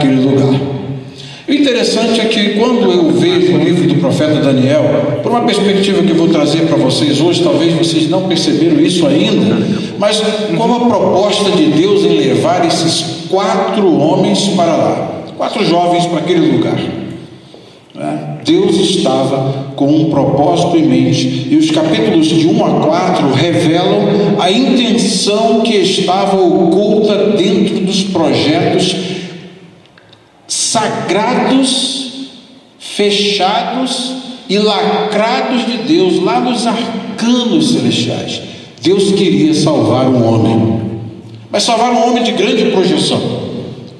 naquele lugar. O interessante é que quando eu vejo o livro do profeta Daniel, por uma perspectiva que eu vou trazer para vocês hoje, talvez vocês não perceberam isso ainda, mas como a proposta de Deus em levar esses 4 homens para lá, 4 jovens para aquele lugar, Deus estava com um propósito em mente, e os capítulos de 1 a 4 revelam a intenção que estava oculta dentro dos projetos sagrados, fechados e lacrados de Deus, lá nos arcanos celestiais. Deus queria salvar um homem, mas salvar um homem de grande projeção,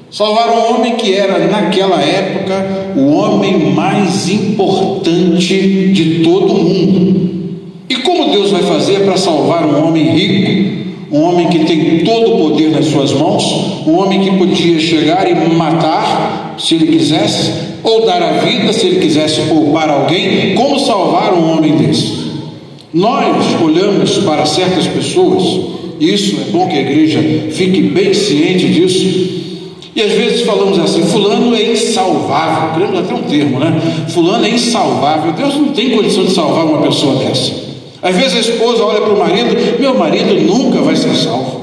salvar um homem que era, naquela época, o homem mais importante de todo o mundo. E como Deus vai fazer para salvar um homem rico, um homem que tem todo o poder nas suas mãos, um homem que podia chegar e matar, se ele quisesse, ou dar a vida, se ele quisesse poupar alguém? Como salvar um homem desse? Nós olhamos para certas pessoas, e isso é bom que a igreja fique bem ciente disso, e às vezes falamos assim: fulano é insalvável. Criamos até um termo, né? Fulano é insalvável. Deus não tem condição de salvar uma pessoa dessa. Às vezes a esposa olha para o marido: meu marido nunca vai ser salvo.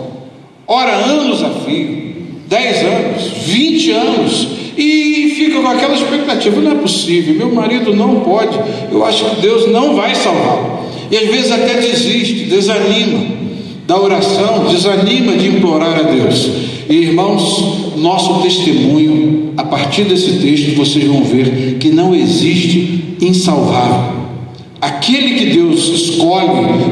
Ora anos a fio, 10 anos, 20 anos, e fica com aquela expectativa: não é possível, meu marido não pode, eu acho que Deus não vai salvá-lo. E às vezes até desiste, desanima da oração, desanima de implorar a Deus. E irmãos, nosso testemunho, a partir desse texto vocês vão ver que não existe insalvável. Aquele que Deus escolhe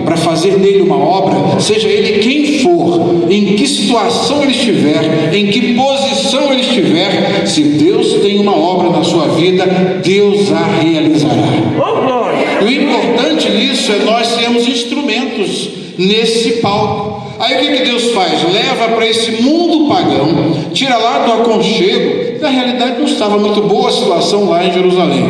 para fazer dele uma obra, seja ele quem for, em que situação ele estiver, em que posição ele estiver, se Deus tem uma obra na sua vida, Deus a realizará. E o importante nisso é nós sermos instrumentos nesse palco. Aí o que Deus faz? Leva para esse mundo pagão, tira lá do aconchego. Na realidade não estava muito boa a situação lá em Jerusalém,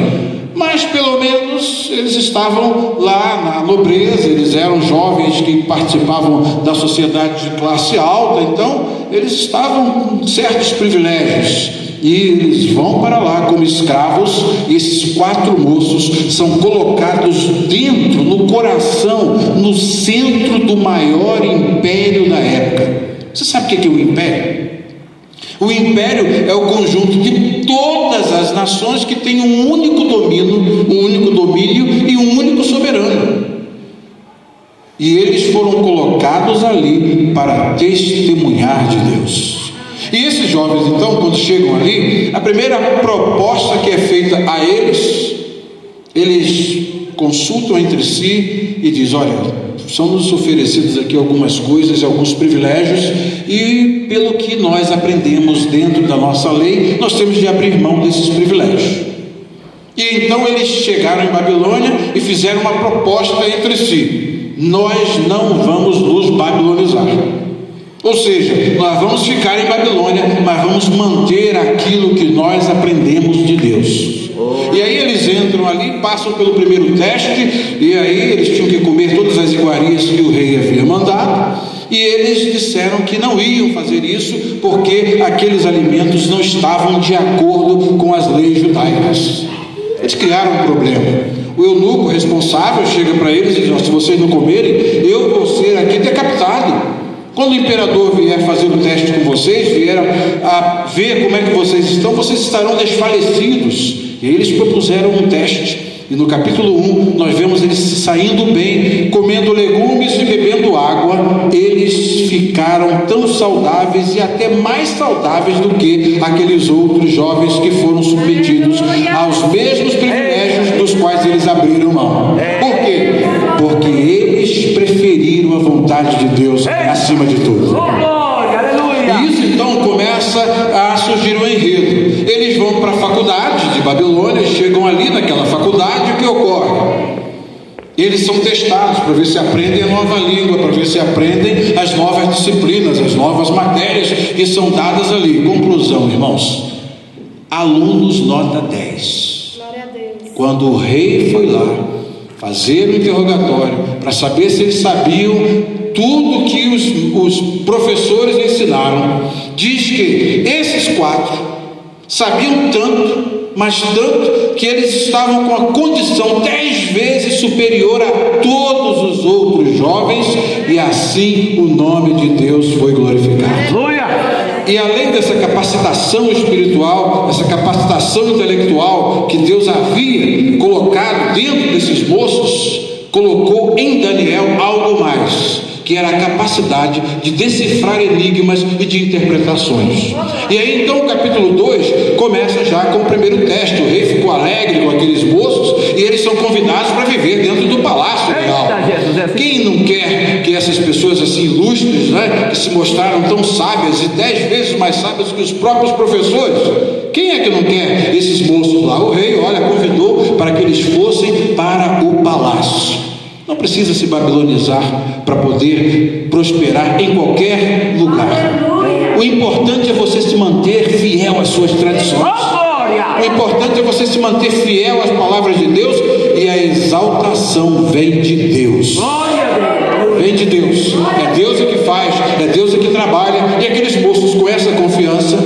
mas pelo menos eles estavam lá na nobreza, eles eram jovens que participavam da sociedade de classe alta, então eles estavam com certos privilégios, e eles vão para lá como escravos. E esses 4 moços são colocados dentro, no coração, no centro do maior império da época. Você sabe o que é o império? O império é o conjunto de todas as nações que têm um único domínio e um único soberano. E eles foram colocados ali para testemunhar de Deus. E esses jovens, então, quando chegam ali, a primeira proposta que é feita a eles, eles consultam entre si e dizem: olha, são nos oferecidos aqui algumas coisas, alguns privilégios, e pelo que nós aprendemos dentro da nossa lei, nós temos de abrir mão desses privilégios. E então eles chegaram em Babilônia e fizeram uma proposta entre si: nós não vamos nos babilonizar. Ou seja, nós vamos ficar em Babilônia, mas vamos manter aquilo que nós aprendemos de Deus. E aí eles entram ali, passam pelo primeiro teste, e aí eles tinham que comer todas as iguarias que o rei havia mandado, e eles disseram que não iam fazer isso, porque aqueles alimentos não estavam de acordo com as leis judaicas. Eles criaram um problema. O eunuco responsável chega para eles e diz: se vocês não comerem, eu vou ser aqui decapitado. Quando o imperador vier fazer o teste com vocês, vieram a ver como é que vocês estão, vocês estarão desfalecidos. E eles propuseram um teste, e no capítulo 1 nós vemos eles saindo bem, comendo legumes e bebendo água. Eles ficaram tão saudáveis e até mais saudáveis do que aqueles outros jovens que foram submetidos aos mesmos privilégios dos quais eles abriram mão. Por quê? Porque eles preferiram a vontade de Deus acima de tudo. E isso então começa a surgir um enredo. Eles vão para a faculdade de Babilônia, chegam ali naquela faculdade, o que ocorre? Eles são testados para ver se aprendem a nova língua, para ver se aprendem as novas disciplinas, as novas matérias que são dadas ali. Conclusão, irmãos: alunos nota 10. Glória a Deus. Quando o rei foi lá fazer o interrogatório para saber se eles sabiam tudo que os professores ensinaram, diz que esses 4 Sabiam tanto, mas tanto, que eles estavam com a condição 10 vezes superior a todos os outros jovens, e assim o nome de Deus foi glorificado. E além dessa capacitação espiritual, essa capacitação intelectual que Deus havia colocado dentro desses moços, colocou em Daniel algo mais, que era a capacidade de decifrar enigmas e de interpretações. E aí então o capítulo 2 começa já com o primeiro teste. O rei ficou alegre com aqueles moços e eles são convidados para viver dentro do palácio real. Quem não quer que essas pessoas assim ilustres, né, que se mostraram tão sábias e 10 vezes mais sábias que os próprios professores, quem é que não quer esses moços lá? O rei, olha, convidou para que eles fossem para o palácio. Não precisa se babilonizar para poder prosperar em qualquer lugar. O importante é você se manter fiel às suas tradições. O importante é você se manter fiel às palavras de Deus, e a exaltação vem de Deus. Vem de Deus. É Deus que faz, é Deus que trabalha. E aqueles moços com essa confiança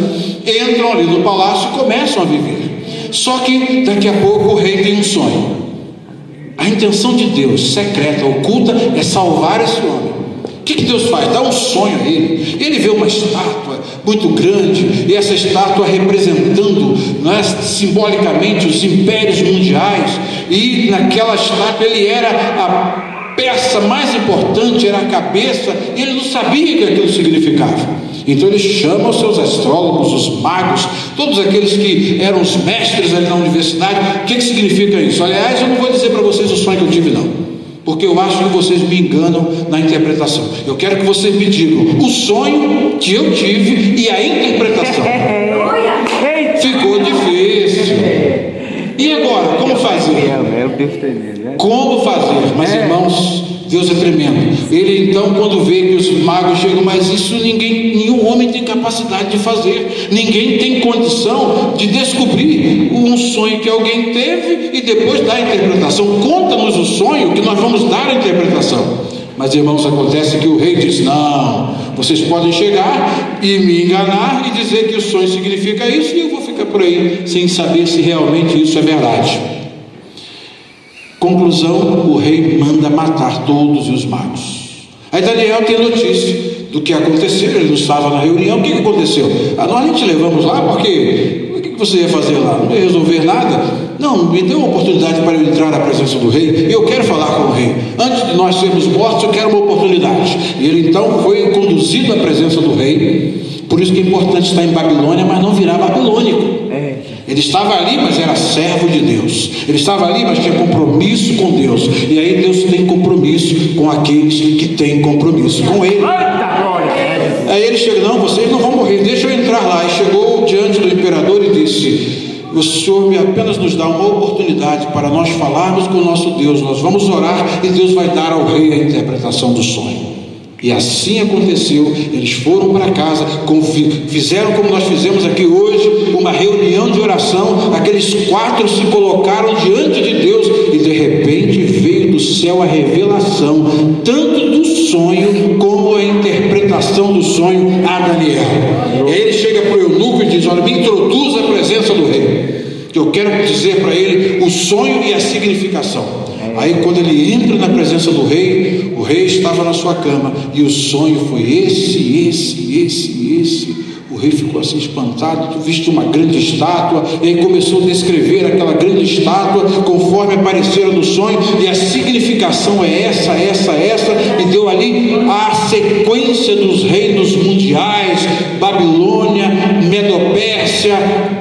entram ali no palácio e começam a viver. Só que daqui a pouco o rei tem um sonho. A intenção de Deus, secreta, oculta, é salvar esse homem. O que Deus faz? Dá um sonho a ele. Ele vê uma estátua muito grande, e essa estátua representando, né, simbolicamente os impérios mundiais, e naquela estátua ele era a peça mais importante, era a cabeça, e ele não sabia o que aquilo significava. Então ele chama os seus astrólogos, os magos, todos aqueles que eram os mestres ali na universidade. O que significa isso? Aliás, eu não vou dizer para vocês o sonho que eu tive, não, porque eu acho que vocês me enganam na interpretação. Eu quero que vocês me digam o sonho que eu tive e a interpretação. Ficou difícil. E agora, como fazer? Como fazer? Mas irmãos, Deus é tremendo. Ele então, quando vê que os magos chegam, mas isso nenhum homem tem capacidade de fazer. Ninguém tem condição de descobrir um sonho que alguém teve e depois dar a interpretação. Conta-nos o sonho que nós vamos dar a interpretação. Mas irmãos, acontece que o rei diz: não, vocês podem chegar e me enganar e dizer que o sonho significa isso, e eu vou ficar por aí sem saber se realmente isso é verdade. Conclusão: o rei manda matar todos os magos. Aí Daniel tem notícia do que aconteceu. Ele não estava na reunião. O que aconteceu? Nós nem te levamos lá porque o que você ia fazer lá? Não ia resolver nada? Não, me dê uma oportunidade para eu entrar na presença do rei. Eu quero falar com o rei. Antes de nós sermos mortos, eu quero uma oportunidade. E ele então foi conduzido à presença do rei. Por isso que é importante estar em Babilônia, mas não virar babilônico. Ele estava ali, mas era servo de Deus. Ele estava ali, mas tinha compromisso com Deus. E aí Deus tem compromisso com aqueles que têm compromisso com Ele. Aí ele chega: não, vocês não vão morrer, deixa eu entrar lá. E chegou diante do imperador e disse: o Senhor apenas nos dá uma oportunidade para nós falarmos com o nosso Deus. Nós vamos orar e Deus vai dar ao rei a interpretação do sonho. E assim aconteceu. Eles foram para casa, fizeram como nós fizemos aqui hoje, uma reunião de oração. Aqueles 4 se colocaram diante de Deus, e de repente veio do céu a revelação, tanto do sonho como a interpretação do sonho a Daniel. E aí ele chega para o eunuco e diz: olha, me introduza à presença do rei, que eu quero dizer para ele o sonho e a significação. Aí quando ele entra na presença do rei, o rei estava na sua cama, e o sonho foi esse. O rei ficou assim espantado, visto uma grande estátua, e aí começou a descrever aquela grande estátua conforme apareceram no sonho, e a significação é essa, e deu ali a sequência dos reinos mundiais: Babilônia, Medopérsia,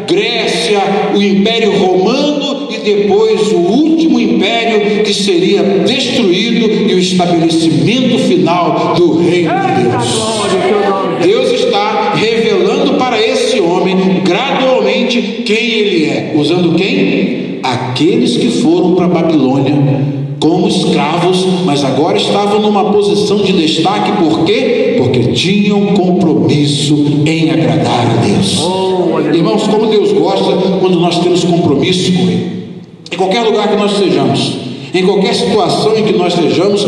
Grécia, o Império Romano, e depois o último império que seria destruído, e o estabelecimento final do reino de Deus. Deus está revelando para esse homem gradualmente quem ele é. Usando quem? Aqueles que foram para a Babilônia como escravos, mas agora estavam numa posição de destaque. Por quê? Porque tinham compromisso em agradar a Deus. Irmãos, como Deus gosta quando nós temos compromisso com Ele. Em qualquer lugar que nós estejamos, em qualquer situação em que nós estejamos,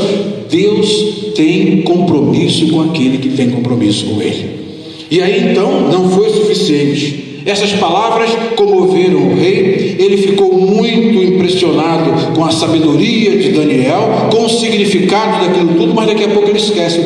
Deus tem compromisso com aquele que tem compromisso com Ele. E aí então não foi suficiente. Essas palavras comoveram o rei. Ele ficou muito impressionado com a sabedoria de Daniel, com o significado daquilo tudo, mas daqui a pouco ele esquece.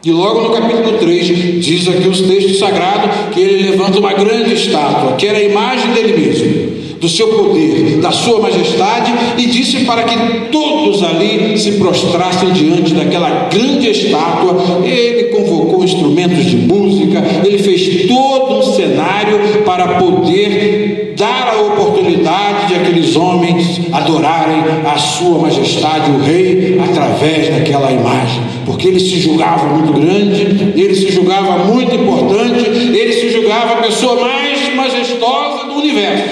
E logo no capítulo 3, diz aqui os textos sagrados, que ele levanta uma grande estátua, que era a imagem dele mesmo, do seu poder, da sua majestade, e disse para que todos ali se prostrassem diante daquela grande estátua. Ele convocou instrumentos de música, ele fez todo um cenário para poder dar a oportunidade de aqueles homens adorarem a sua majestade, o rei, através daquela imagem, porque ele se julgava muito grande, ele se julgava muito importante, ele se julgava a pessoa mais majestosa do universo,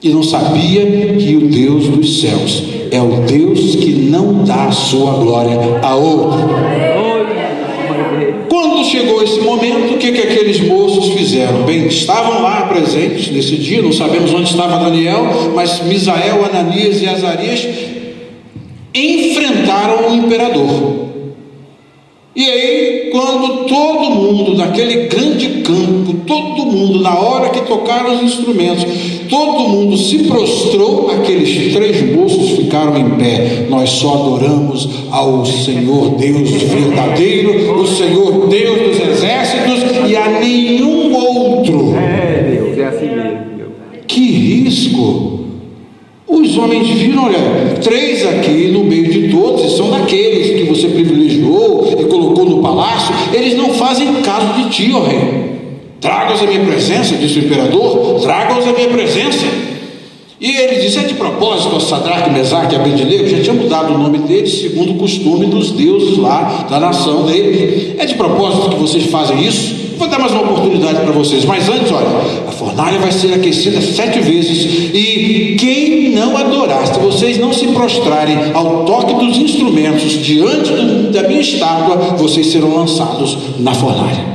e não sabia que o Deus dos céus é o Deus que não dá a sua glória a outro. Quando chegou esse momento, o que aqueles moços fizeram? Bem, estavam lá presentes nesse dia, não sabemos onde estava Daniel, mas Misael, Ananias e Azarias enfrentaram o imperador. E aí, quando todo mundo, naquele grande campo, todo mundo, na hora que tocaram os instrumentos, todo mundo se prostrou, aqueles 3 moços ficaram em pé. Nós só adoramos ao Senhor Deus verdadeiro, o Senhor Deus dos exércitos, e a nenhum outro. Deus, é assim mesmo. Que risco! Os homens viram, olha, 3 aqui no meio de todos, e são daqueles que você privilegiou e colocou no palácio, eles não fazem caso de ti, ó rei. Traga-os à minha presença, disse o imperador, traga-os à minha presença. E ele disse, é de propósito, Sadraque, Mesaque e Abednego, já tinha mudado o nome deles, segundo o costume dos deuses lá, da nação dele. É de propósito que vocês fazem isso? Vou dar mais uma oportunidade para vocês, mas antes, olha, a fornalha vai ser aquecida 7 vezes, e quem não adorar, se vocês não se prostrarem ao toque dos instrumentos diante da minha estátua, vocês serão lançados na fornalha.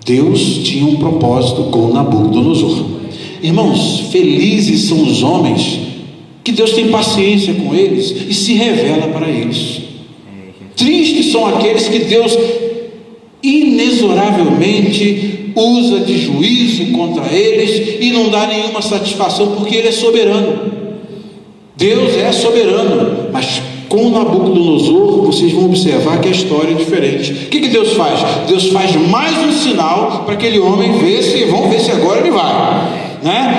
Deus tinha um propósito com Nabucodonosor. Irmãos, felizes são os homens que Deus tem paciência com eles e se revela para eles. Tristes são aqueles que Deus inexoravelmente usa de juízo contra eles e não dá nenhuma satisfação, porque Ele é soberano. Deus é soberano, mas com Nabucodonosor vocês vão observar que a história é diferente. O que Deus faz? Deus faz mais um sinal para aquele homem ver se, vamos ver se agora ele vai.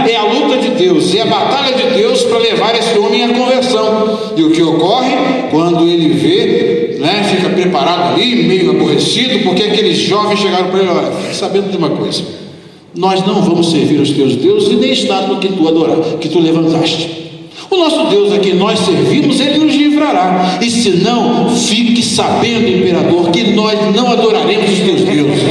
É a luta de Deus, é a batalha de Deus para levar esse homem à conversão. E o que ocorre quando ele vê, fica preparado ali, meio aborrecido, porque aqueles jovens chegaram para ele, olha, sabendo de uma coisa, nós não vamos servir aos teus deuses e nem estátua que tu adoraste, que tu levantaste. O nosso Deus a quem nós servimos, Ele nos livrará. E se não, fique sabendo, imperador, que nós não adoraremos os teus deuses.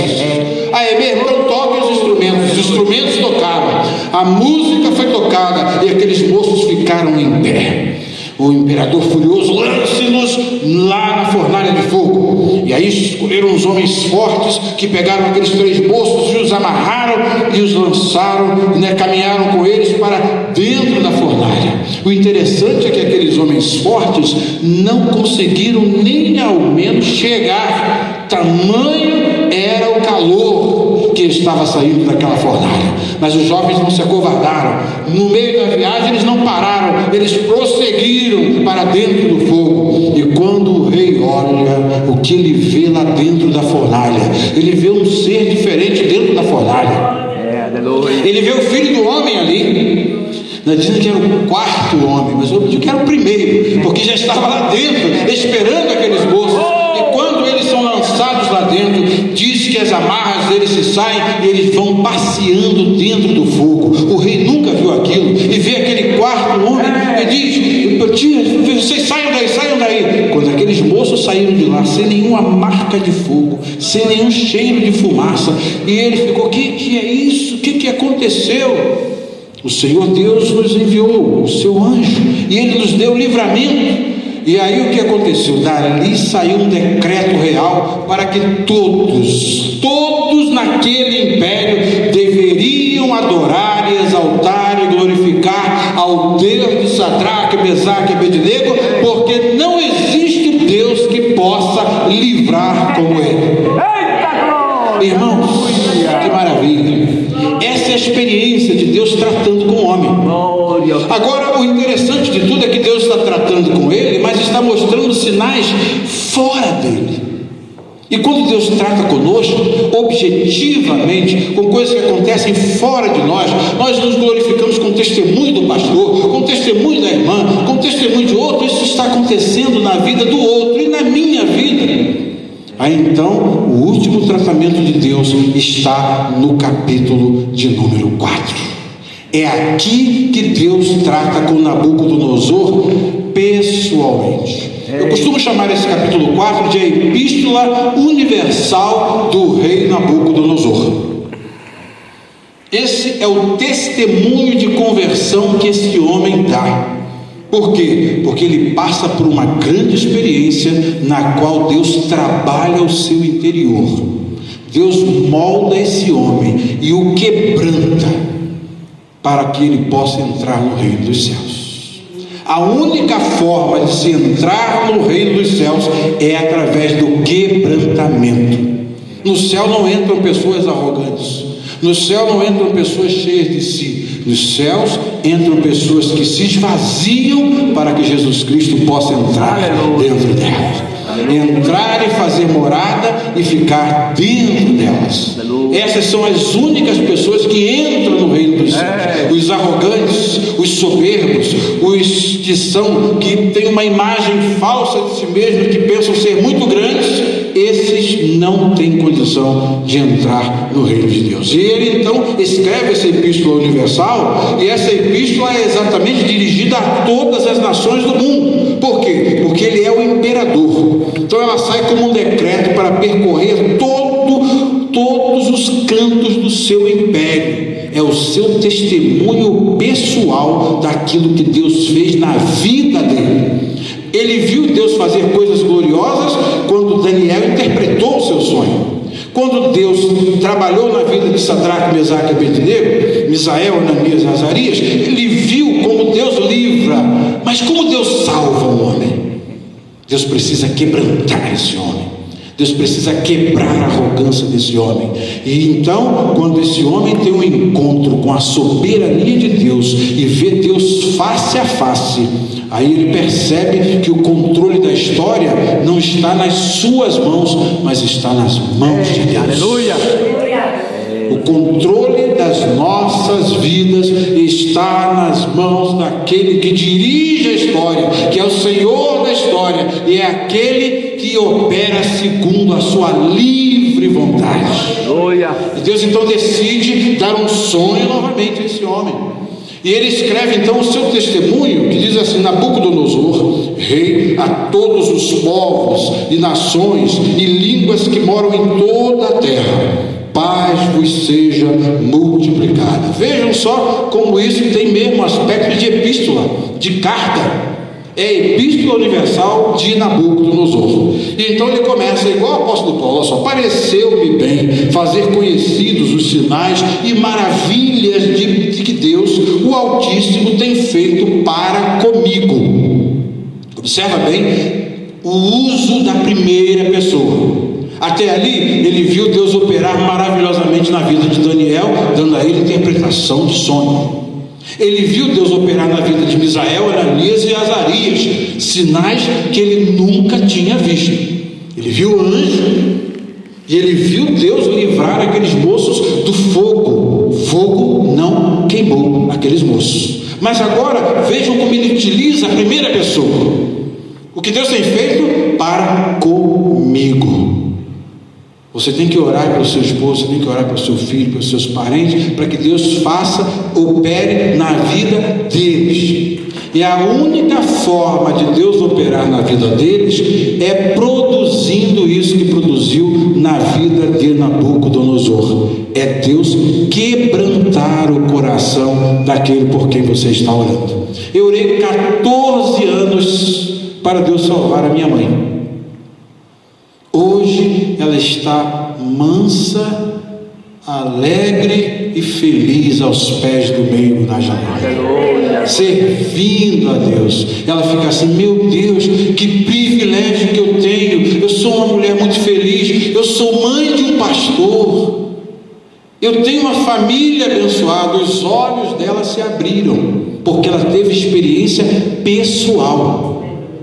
Aí mesmo, então toquem os instrumentos tocaram, a música foi tocada, e aqueles moços ficaram em pé. O imperador furioso, lance-nos lá na fornalha de fogo. E aí escolheram os homens fortes que pegaram aqueles 3 moços e os amarraram e os lançaram, caminharam com eles para dentro da fornalha. O interessante é que aqueles homens fortes não conseguiram nem ao menos chegar, tamanho era o calor que estava saindo daquela fornalha. Mas os jovens não se acovardaram. No meio da viagem eles não pararam, eles prosseguiram para dentro do fogo. E quando o rei olha, o que ele vê lá dentro da fornalha, ele vê um ser diferente dentro da fornalha. Ele vê o filho do homem ali. Não dizem que era o 4º homem, mas eu digo que era o primeiro, porque já estava lá dentro, esperando aqueles moços. E quando eles são lançados lá dentro, diz que as amarras deles se saem e eles vão passeando dentro do fogo. O rei nunca viu aquilo, e vê aquele 4º homem e diz, vocês saiam daí. Quando aqueles moços saíram de lá, sem nenhuma marca de fogo, sem nenhum cheiro de fumaça, e ele ficou, o que é isso? O que aconteceu? O Senhor Deus nos enviou o seu anjo, e ele nos deu livramento. E aí o que aconteceu? Dali saiu um decreto real para que todos naquele império deveriam adorar e exaltar e glorificar ao Deus de Sadraque, Mesaque e Abednego, porque não existe Deus que possa livrar como ele. Irmãos, que maravilha! Essa é a experiência de Deus tratando com o homem. Agora, o interessante de tudo é que Deus está tratando com ele, mas está mostrando sinais fora dele. E quando Deus trata conosco, objetivamente, com coisas que acontecem fora de nós, nós nos glorificamos com o testemunho do pastor, com o testemunho da irmã, com o testemunho de outro. Isso está acontecendo na vida do outro e na minha vida. Aí então, o último tratamento de Deus está no capítulo de número 4. É aqui que Deus trata com Nabucodonosor pessoalmente. Eu costumo chamar esse capítulo 4 de a Epístola Universal do rei Nabucodonosor. Esse é o testemunho de conversão que esse homem dá. Por quê? Porque ele passa por uma grande experiência na qual Deus trabalha o seu interior. Deus molda esse homem e o quebranta para que ele possa entrar no reino dos céus. A única forma de se entrar no reino dos céus é através do quebrantamento. No céu não entram pessoas arrogantes. No céu não entram pessoas cheias de si. Nos céus entram pessoas que se esvaziam para que Jesus Cristo possa entrar dentro delas. Entrar e fazer morada e ficar dentro delas. Essas são as únicas pessoas que entram no reino dos céus. Os arrogantes, os soberbos, os que têm uma imagem falsa de si mesmos, que pensam ser muito grandes, esses não têm condição de entrar no reino de Deus. E ele então escreve essa epístola universal, e essa epístola é exatamente dirigida a todas as nações do mundo. Por quê? Porque ele é o imperador. Então ela sai como um decreto para percorrer todos os cantos do seu império. É o seu testemunho pessoal daquilo que Deus fez na vida dele. Ele viu Deus fazer coisas gloriosas quando Daniel interpretou o seu sonho. Quando Deus trabalhou na vida de Sadraque, Mesaque e Abednego, Misael, Ananias e Azarias, ele viu como Deus livra. Mas como Deus salva o homem? Deus precisa quebrantar esse homem. Deus precisa quebrar a arrogância desse homem. E então, quando esse homem tem um encontro com a soberania de Deus e vê Deus face a face, aí ele percebe que o controle da história não está nas suas mãos, mas está nas mãos de Deus. Aleluia! O controle das nossas vidas está nas mãos daquele que dirige a história, que é o Senhor da história, e é aquele que opera segundo a sua livre vontade. Aleluia! E Deus então decide dar um sonho novamente a esse homem. E ele escreve então o seu testemunho, que diz assim: Nabucodonosor, rei a todos os povos e nações e línguas que moram em toda a terra, paz vos seja multiplicada. Vejam só como isso tem mesmo aspecto de epístola, de carta. É a epístola universal de Nabucodonosor. E então ele começa igual o apóstolo Paulo: só pareceu-me bem fazer conhecidos os sinais e maravilhas de que Deus, o Altíssimo, tem feito para comigo. Observa bem o uso da primeira pessoa. Até ali ele viu Deus operar maravilhosamente na vida de Daniel, dando a ele interpretação de sonho. Ele viu Deus operar na vida de Misael, Ananias e Azarias, sinais que ele nunca tinha visto. Ele viu o anjo e ele viu Deus livrar aqueles moços do fogo. O fogo não queimou aqueles moços. Mas agora vejam como ele utiliza a primeira pessoa. O que Deus tem feito para comigo. Você tem que orar pelo seu esposo, você tem que orar pelo seu filho, pelos seus parentes, para que Deus faça, opere na vida deles. E a única forma de Deus operar na vida deles é produzindo isso que produziu na vida de Nabucodonosor. É Deus quebrantar o coração daquele por quem você está orando. Eu orei 14 anos para Deus salvar a minha mãe. Hoje ela está mansa, alegre e feliz aos pés do meio da janela, servindo a Deus. Ela fica assim: meu Deus, que privilégio que eu tenho, eu sou uma mulher muito feliz, eu sou mãe de um pastor, eu tenho uma família abençoada. Os olhos dela se abriram, porque ela teve experiência pessoal.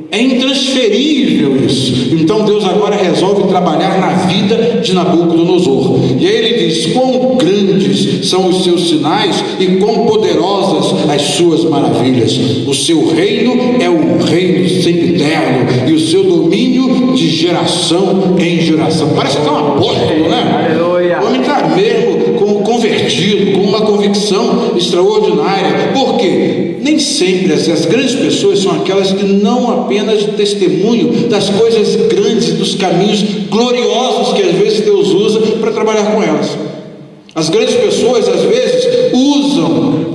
É intransferível isso. Então Deus agora resolve trabalhar na vida de Nabucodonosor. E aí ele diz: quão grandes são os seus sinais e quão poderosas as suas maravilhas. O seu reino é um reino sempiterno, e o seu domínio de geração em geração. Parece até um apóstolo, né? Aleluia. O homem está mesmo como convertido, com uma convicção extraordinária. Por quê? Nem sempre as grandes pessoas são aquelas que não apenas testemunham das coisas grandes, dos caminhos gloriosos que às vezes Deus usa para trabalhar com elas. As grandes pessoas às vezes usam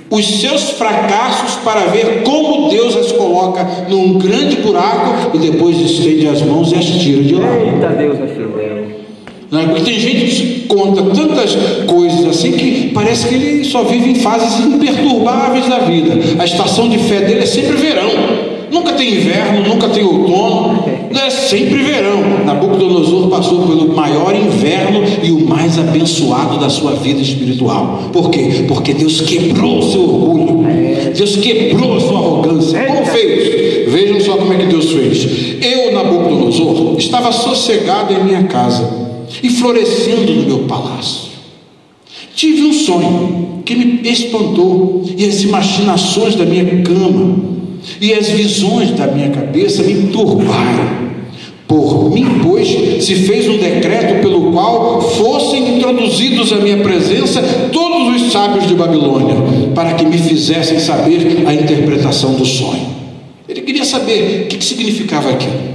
os seus fracassos para ver como Deus as coloca num grande buraco e depois estende as mãos e as tira de lá. Eita Deus, meu filho. Porque tem gente que conta tantas coisas assim que parece que ele só vive em fases imperturbáveis da vida. A estação de fé dele é sempre verão, nunca tem inverno, nunca tem outono, é sempre verão. Nabucodonosor passou pelo maior inverno e o mais abençoado da sua vida espiritual. Por quê? Porque Deus quebrou o seu orgulho, Deus quebrou a sua arrogância. Como fez? Vejam só como é que Deus fez. Eu, Nabucodonosor, estava sossegado em minha casa e florescendo no meu palácio. Tive um sonho que me espantou, e as imaginações da minha cama e as visões da minha cabeça me turbaram. Por mim, pois, se fez um decreto pelo qual fossem introduzidos à minha presença todos os sábios de Babilônia, para que me fizessem saber a interpretação do sonho. Ele queria saber o que significava aquilo.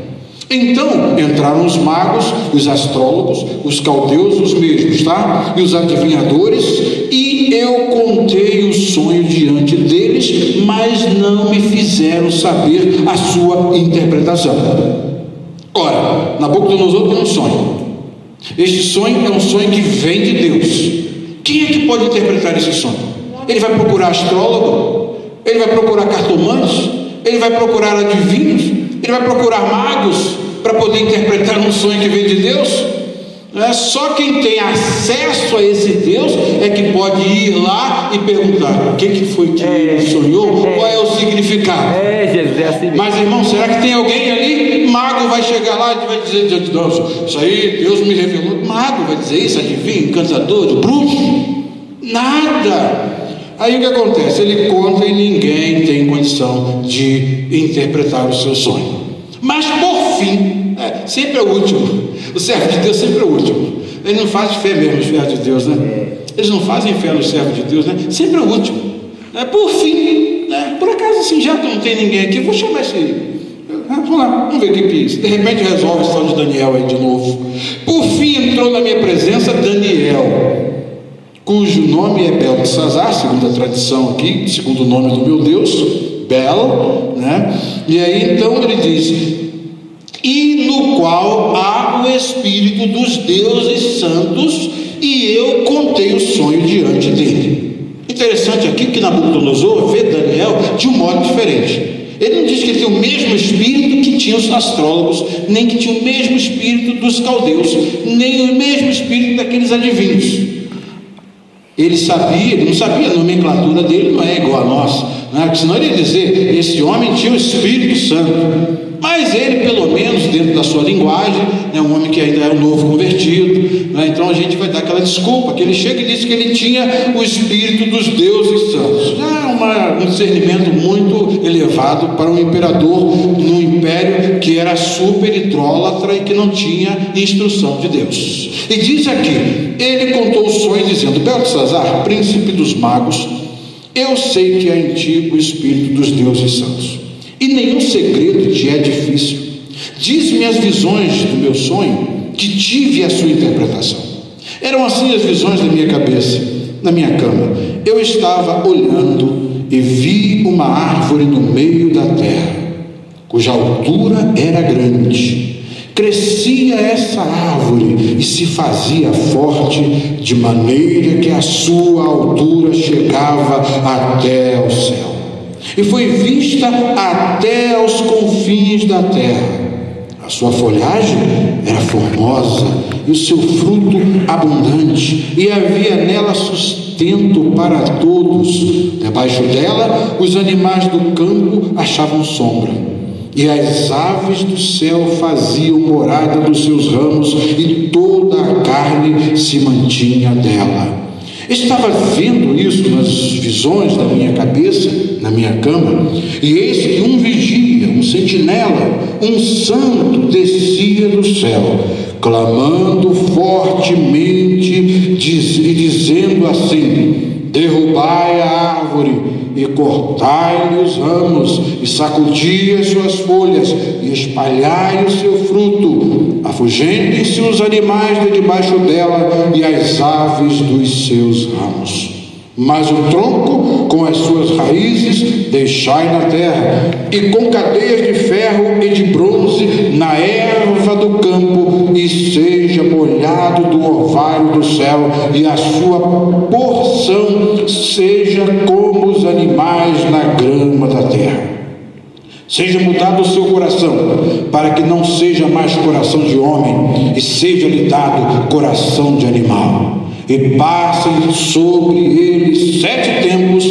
Então entraram os magos, os astrólogos, os caldeus, os mesmos, tá? E os adivinhadores, e eu contei o sonho diante deles, mas não me fizeram saber a sua interpretação. Ora, Nabucodonosor tem um sonho. Este sonho é um sonho que vem de Deus. Quem é que pode interpretar esse sonho? Ele vai procurar astrólogo? Ele vai procurar cartomantes? Ele vai procurar adivinhos? Ele vai procurar magos para poder interpretar um sonho que vem de Deus? Só quem tem acesso a esse Deus é que pode ir lá e perguntar: o que foi que ele sonhou? Qual é o significado? Jesus, é assim mesmo. Mas irmão, será que tem alguém ali? Mago vai chegar lá e vai dizer diante de nós: isso aí Deus me revelou. Mago vai dizer isso? Adivinho, encantador, bruxo? Nada. Aí o que acontece? Ele conta e ninguém tem condição de interpretar o seu sonho. Mas por fim, sempre é o último. O servo de Deus sempre é o último. Ele não faz fé mesmo nos servos de Deus, né? Eles não fazem fé nos servos de Deus, né? Sempre é o último. Por fim, por acaso assim, já que não tem ninguém aqui, vou chamar esse. Vamos lá, vamos ver o que é isso. De repente resolve a história de Daniel aí de novo. Por fim entrou na minha presença Daniel, cujo nome é Beltesazar, segundo a tradição aqui, segundo o nome do meu Deus, Bel, né? E aí então ele diz: e no qual há o Espírito dos deuses santos, e eu contei o sonho diante dele. Interessante aqui que Nabucodonosor vê Daniel de um modo diferente. Ele não diz que ele tem o mesmo espírito que tinha os astrólogos, nem que tinha o mesmo espírito dos caldeus, nem o mesmo espírito daqueles adivinhos. Ele não sabia, a nomenclatura dele não é igual a nossa, né? Senão ele ia dizer: esse homem tinha o Espírito Santo. Mas ele, pelo menos dentro da sua linguagem, é um homem que ainda é um novo convertido, né? Então a gente vai dar aquela desculpa, que ele chega e diz que ele tinha o Espírito dos deuses santos. Já é um discernimento muito elevado para um imperador num império que era super idólatra e que não tinha instrução de Deus. E diz aqui: ele contou o sonho dizendo: Beltesazar, príncipe dos magos, eu sei que há em ti o Espírito dos deuses santos, e nenhum segredo te é difícil. Diz-me as visões do meu sonho, que tive a sua interpretação. Eram assim as visões da minha cabeça, na minha cama. Eu estava olhando e vi uma árvore no meio da terra, cuja altura era grande, crescia essa árvore e se fazia forte, de maneira que a sua altura chegava até ao céu, e foi vista até aos confins da terra. A sua folhagem era formosa e o seu fruto abundante, e havia nela sustento para todos. Debaixo dela, os animais do campo achavam sombra, e as aves do céu faziam morada dos seus ramos, e toda a carne se mantinha dela. Estava vendo isso nas visões da minha cabeça, na minha cama, e eis que um vigia, um sentinela, um santo descia do céu, clamando fortemente e dizendo assim: derrubai a árvore e cortai-lhe os ramos, e sacudi as suas folhas, e espalhai o seu fruto. Afugentem-se os animais de debaixo dela, e as aves dos seus ramos. Mas o tronco, com as suas raízes, deixai na terra, e com cadeias de ferro e de bronze na erva do campo, e seja molhado do orvalho do céu, e a sua porção seja como os animais na grama da terra. Seja mudado o seu coração, para que não seja mais coração de homem, e seja-lhe dado coração de animal. E passem sobre ele 7 tempos.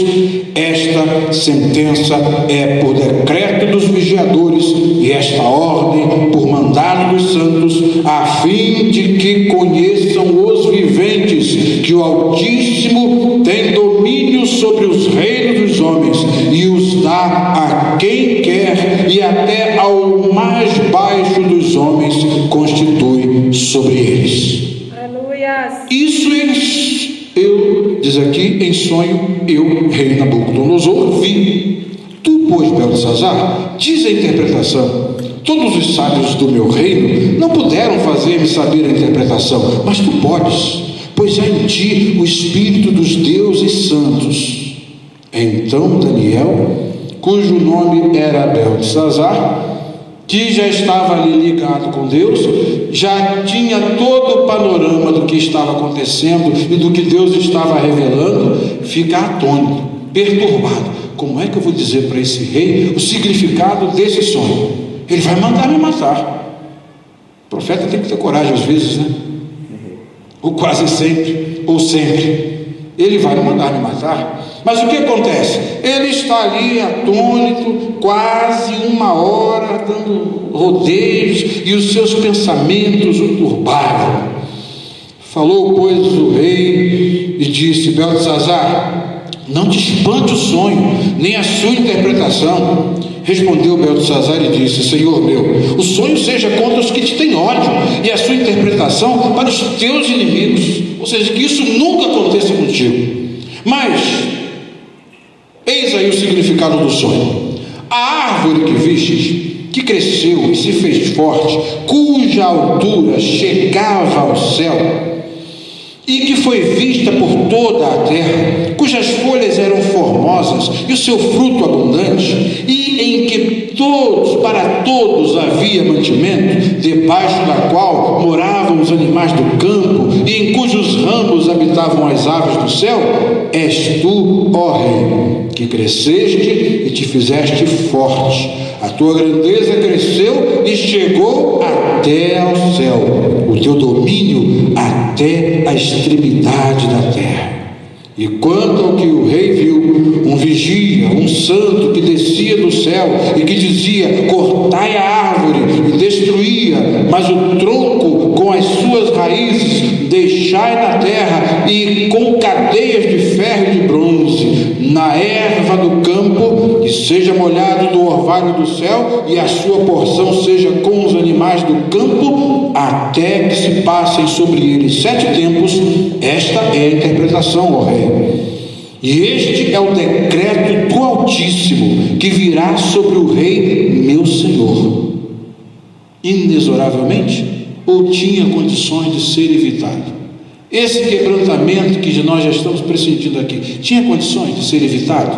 Esta sentença é por decreto dos vigiadores, e esta ordem por mandado dos santos, a fim de que conheçam os viventes que o Altíssimo tem domínio sobre os reinos dos homens, e os dá a quem quer, e até ao mais baixo dos homens constitui sobre eles. Isso diz aqui, em sonho, eu, rei Nabucodonosor, vi. Tu, pois, Beltesazar, diz a interpretação. Todos os sábios do meu reino não puderam fazer-me saber a interpretação, mas tu podes, pois há em ti o espírito dos deuses santos. Então Daniel, cujo nome era Beltesazar, que já estava ali ligado com Deus, já tinha todo o panorama do que estava acontecendo e do que Deus estava revelando, fica atônito, perturbado. Como é que eu vou dizer para esse rei o significado desse sonho? Ele vai mandar me matar. O profeta tem que ter coragem às vezes, né? Ou quase sempre, ou sempre. Ele vai mandar me matar. Mas o que acontece? Ele está ali atônito, quase 1 hora, dando rodeios, e os seus pensamentos o turbaram. Falou, pois, o rei e disse: Beltesazar, não te espante o sonho, nem a sua interpretação. Respondeu Beltesazar e disse: Senhor meu, o sonho seja contra os que te têm ódio, e a sua interpretação para os teus inimigos. Ou seja, que isso nunca aconteça contigo. Mas eis aí o significado do sonho. A árvore que vistes, que cresceu e se fez forte, cuja altura chegava ao céu, e que foi vista por toda a terra, cujas folhas eram formosas e o seu fruto abundante, e em que para todos havia mantimento, debaixo da qual moravam os animais do campo, e em cujos ramos habitavam as aves do céu, és tu, ó rei, que cresceste e te fizeste forte. A tua grandeza cresceu e chegou até ao céu, o teu domínio até a extremidade da terra. E quanto ao que o rei viu, um vigia, um santo que descia do céu e que dizia: cortai a árvore, e destruía, mas o tronco com as suas raízes deixai na terra, e com cadeias de ferro e de bronze na erva do campo, e seja molhado do orvalho do céu, e a sua porção seja com os animais do campo, até que se passem sobre ele 7 tempos. Esta é a interpretação, ó rei. E este é o decreto do Altíssimo, que virá sobre o rei meu senhor. Inexoravelmente, ou tinha condições de ser evitado? Esse quebrantamento que nós já estamos pressentindo aqui, tinha condições de ser evitado?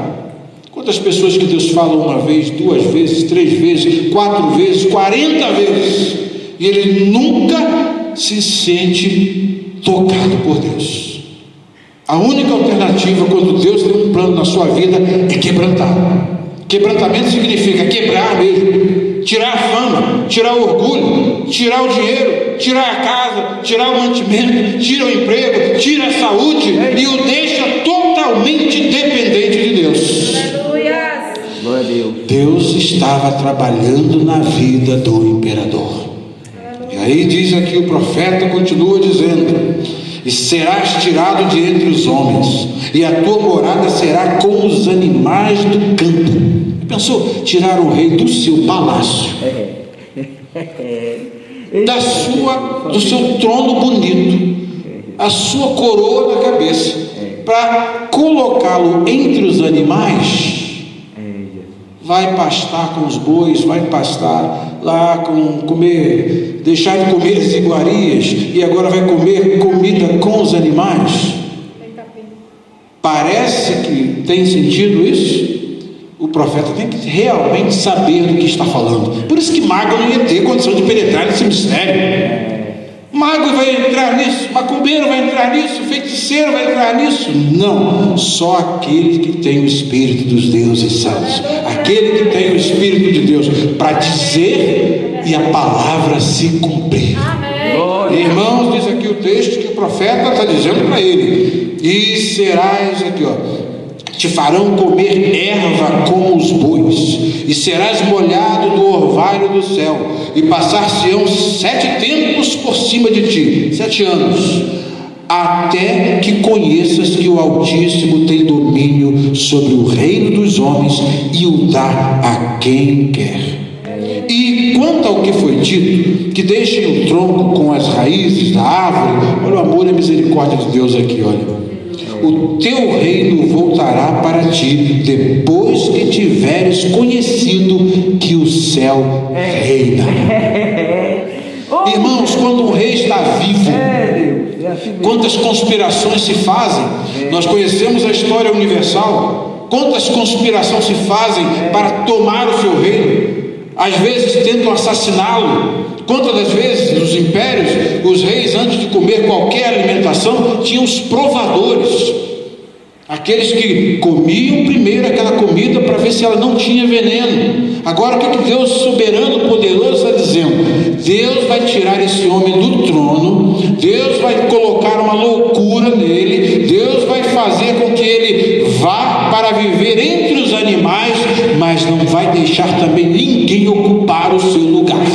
Quantas pessoas que Deus fala 1 vez, 2 vezes, 3 vezes, 4 vezes, 40 vezes, e ele nunca se sente tocado por Deus. A única alternativa quando Deus tem um plano na sua vida é quebrantar. Quebrantamento significa quebrar mesmo, tirar a fama, tirar o orgulho, tirar o dinheiro, tirar a casa, tirar o mantimento, tira o emprego, tira a saúde e o deixa totalmente dependente de Deus. Glória a Deus. Deus estava trabalhando na vida do imperador. E aí diz aqui o profeta, continua dizendo: e serás tirado de entre os homens, e a tua morada será com os animais do campo. Pensou? Tirar o rei do seu palácio, do seu trono bonito, a sua coroa na cabeça, para colocá-lo entre os animais. Vai pastar com os bois, vai pastar lá deixar de comer as iguarias, e agora vai comer comida com os animais. Parece que tem sentido isso? O profeta tem que realmente saber do que está falando. Por isso que mago não ia ter condição de penetrar nesse mistério. Mago vai entrar nisso, macumbeiro vai entrar nisso, feiticeiro vai entrar nisso. Não, só aquele que tem o Espírito dos deuses santos, aquele que tem o Espírito de Deus para dizer e a palavra se cumprir. Amém. Irmãos, diz aqui o texto que o profeta está dizendo para ele: e serás aqui, te farão comer erva como os bois, e serás molhado do orvalho do céu, e passar-se-ão 7 tempos por cima de ti, 7 anos, até que conheças que o Altíssimo tem domínio sobre o reino dos homens e o dá a quem quer. E quanto ao que foi dito, que deixem o tronco com as raízes da árvore, olha o amor e a misericórdia de Deus aqui, olha. O teu reino voltará para ti, depois que tiveres conhecido que o céu reina. Irmãos, quando um rei está vivo, quantas conspirações se fazem? Nós conhecemos a história universal. Quantas conspirações se fazem para tomar o seu reino? Às vezes tentam assassiná-lo. Quantas das vezes nos impérios, os reis, antes de comer qualquer alimentação, tinham os provadores, aqueles que comiam primeiro aquela comida para ver se ela não tinha veneno. Agora o que Deus soberano, poderoso, está dizendo? Deus vai tirar esse homem do trono, Deus vai colocar uma loucura nele, Deus vai fazer com que ele vá para viver entre os animais, mas não vai deixar também ninguém ocupar o seu lugar.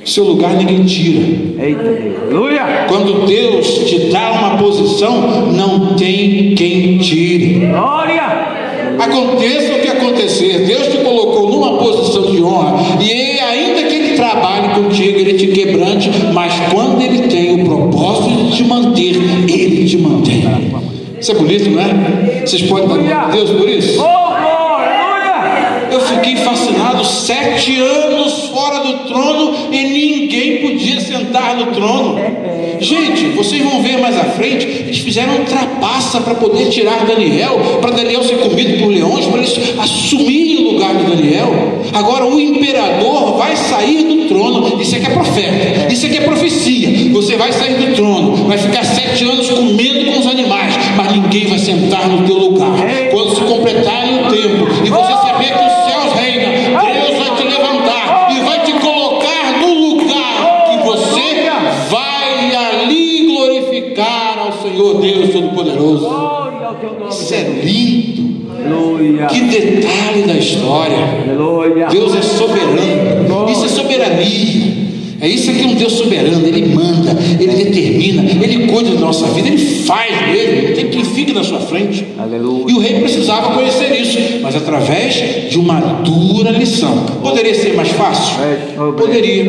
Seu lugar ninguém tira. Aleluia. Quando Deus te dá uma posição, não tem quem tire. Glória. Aconteça o que acontecer, Deus te colocou numa posição de honra, e ainda que Ele trabalhe contigo, Ele te quebrante, mas quando Ele tem o propósito de te manter, Ele te mantém. Isso é bonito, não é? Vocês podem dar glória a Deus por isso? Eu fiquei fascinado, 7 anos fora do trono e ninguém podia sentar no trono. Gente, vocês vão ver mais à frente, eles fizeram uma trapaça para poder tirar Daniel, para Daniel ser comido por leões, para eles assumirem o lugar de Daniel. Agora o imperador vai sair do trono. Isso aqui é profeta, isso aqui é profecia. Você vai sair do trono, vai ficar 7 anos comendo com os animais, mas ninguém vai sentar no teu lugar. Quando se completarem o tempo e você saber que os céus reina, Deus vai te levantar e vai te colocar no lugar que você vai ali glorificar ao Senhor Deus Todo-Poderoso. Isso é lindo. Que detalhe da história. Deus é soberano. Isso é soberania. É isso aqui, um Deus soberano. Ele manda, Ele determina, Ele cuida da nossa vida, Ele faz mesmo, não tem quem fique na sua frente. Aleluia. E o rei precisava conhecer isso, mas através de uma dura lição. Poderia ser mais fácil? Poderia.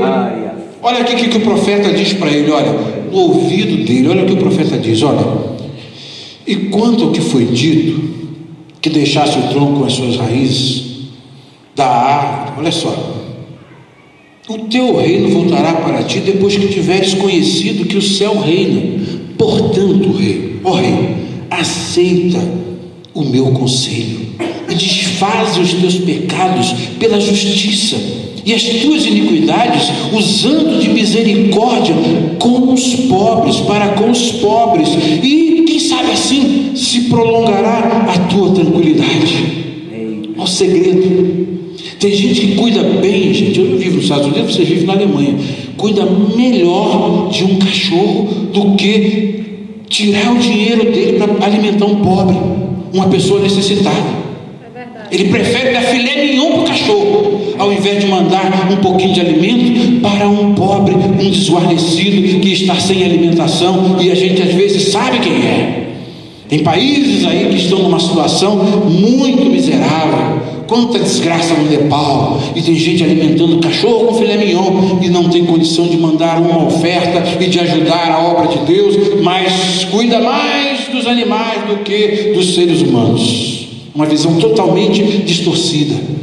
Olha aqui o que o profeta diz para ele, olha, no ouvido dele, olha o que o profeta diz, olha: e quanto ao que foi dito, que deixasse o tronco com as suas raízes da árvore, olha só, o teu reino voltará para ti depois que tiveres conhecido que o céu reina. Portanto, rei, ó rei, aceita o meu conselho e desfaze os teus pecados pela justiça, e as tuas iniquidades, usando de misericórdia com os pobres, para com os pobres, e quem sabe assim se prolongará a tua tranquilidade. Olha o segredo. Tem gente que cuida bem, gente. Eu não vivo nos Estados Unidos, você vive na Alemanha. Cuida melhor de um cachorro do que tirar o dinheiro dele para alimentar um pobre, uma pessoa necessitada. Ele prefere dar filé mignon para o cachorro, ao invés de mandar um pouquinho de alimento para um pobre, um desguarnecido que está sem alimentação, e a gente às vezes sabe quem é. Tem países aí que estão numa situação muito miserável. Quanta desgraça no Nepal, e tem gente alimentando cachorro com filé mignon e não tem condição de mandar uma oferta e de ajudar a obra de Deus, mas cuida mais dos animais do que dos seres humanos. Uma visão totalmente distorcida.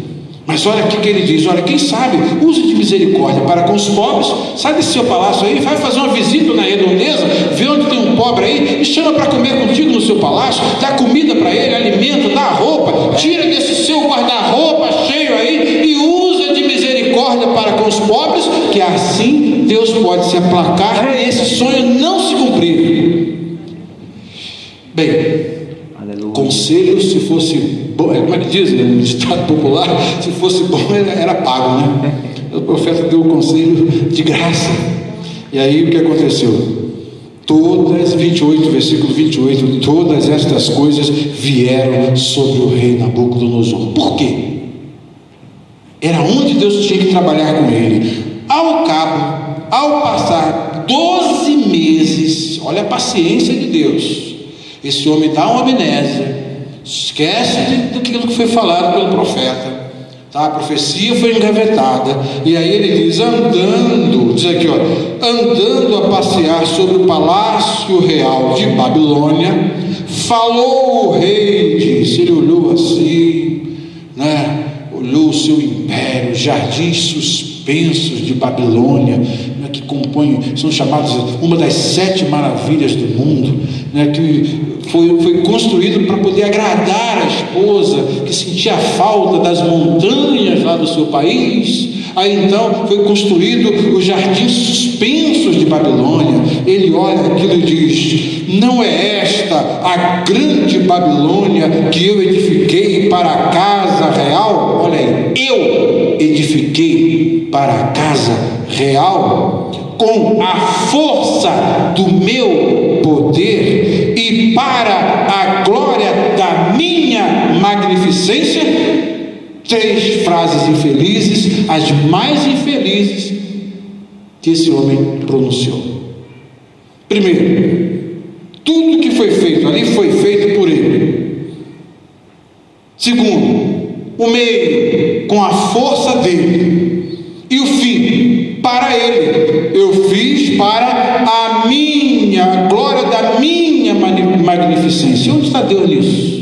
Mas olha aqui que ele diz: olha, quem sabe use de misericórdia para com os pobres. Sai desse seu palácio aí, vai fazer uma visita na redondeza, vê onde tem um pobre aí e chama para comer contigo no seu palácio, dá comida para ele, alimento, dá roupa, tira desse seu guarda-roupa cheio aí e usa de misericórdia para com os pobres, que assim Deus pode se aplacar e esse sonho não se cumprir. Bem, conselho, se fosse bom, como é que diz, né, no ditado popular, se fosse bom era pago, né? O profeta deu o conselho de graça. E aí o que aconteceu? Todas, 28, versículo 28, todas estas coisas vieram sobre o rei Nabucodonosor. Por quê? Era onde Deus tinha que trabalhar com ele. Ao cabo, ao passar 12 meses, olha a paciência de Deus, esse homem dá uma amnésia, esquece daquilo que foi falado pelo profeta, tá? A profecia foi engavetada, e aí ele diz, diz aqui, ó, andando a passear sobre o palácio real de Babilônia, falou o rei, disse, ele olhou assim, né? Olhou o seu império, jardins suspensos de Babilônia, né, que compõem, são chamados uma das 7 maravilhas do mundo, né, que foi construído para poder agradar a esposa que sentia falta das montanhas lá do seu país. Aí então foi construído os jardins suspensos de Babilônia. Ele olha aquilo e diz, não é esta a grande Babilônia que eu edifiquei para a casa real? Olha aí, eu edifiquei para a casa real com a força do meu poder e para a glória da minha magnificência. 3 frases infelizes, as mais infelizes que esse homem pronunciou. Primeiro, tudo que foi feito ali foi feito por ele. Segundo, o meio com a força dele, e o fim para ele. Eu fiz para a minha glória, da minha magnificência. Onde está Deus nisso?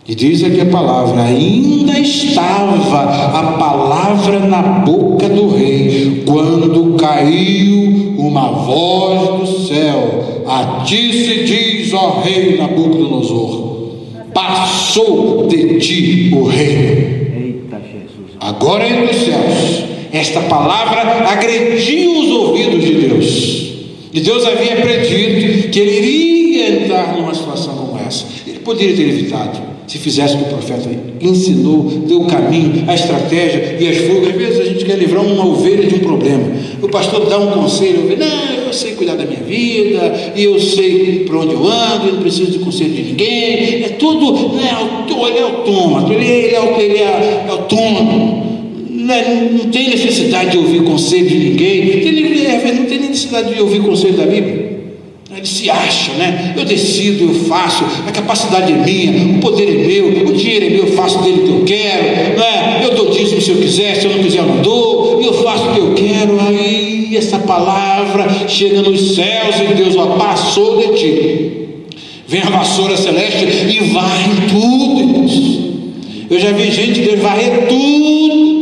E diz aqui a palavra, ainda estava a palavra na boca do rei, quando caiu uma voz do céu, a ti se diz, ó rei Nabucodonosor, passou de ti o reino. Eita Jesus. Agora é dos céus. Esta palavra agrediu os ouvidos de Deus, e Deus havia predito que ele iria entrar numa situação como essa. Ele poderia ter evitado, se fizesse o que o profeta ensinou, deu o caminho, a estratégia e as fugas. Às vezes a gente quer livrar uma ovelha de um problema, o pastor dá um conselho, não, eu sei cuidar da minha vida, e eu sei para onde eu ando, eu não preciso de conselho de ninguém, é tudo, né, ele é autômato, ele é autônomo, não tem necessidade de ouvir conselho de ninguém, não tem necessidade de ouvir conselho da Bíblia. Ele se acha, né? Eu decido, eu faço, a capacidade é minha, o poder é meu, o dinheiro é meu, eu faço dele o que eu quero, né? Eu dou dízimo se eu quiser, se eu não quiser eu não dou, eu faço o que eu quero. Aí essa palavra chega nos céus e Deus, ó, passou de ti. Vem a vassoura celeste e varre tudo, irmãos. Eu já vi gente, Deus varrer tudo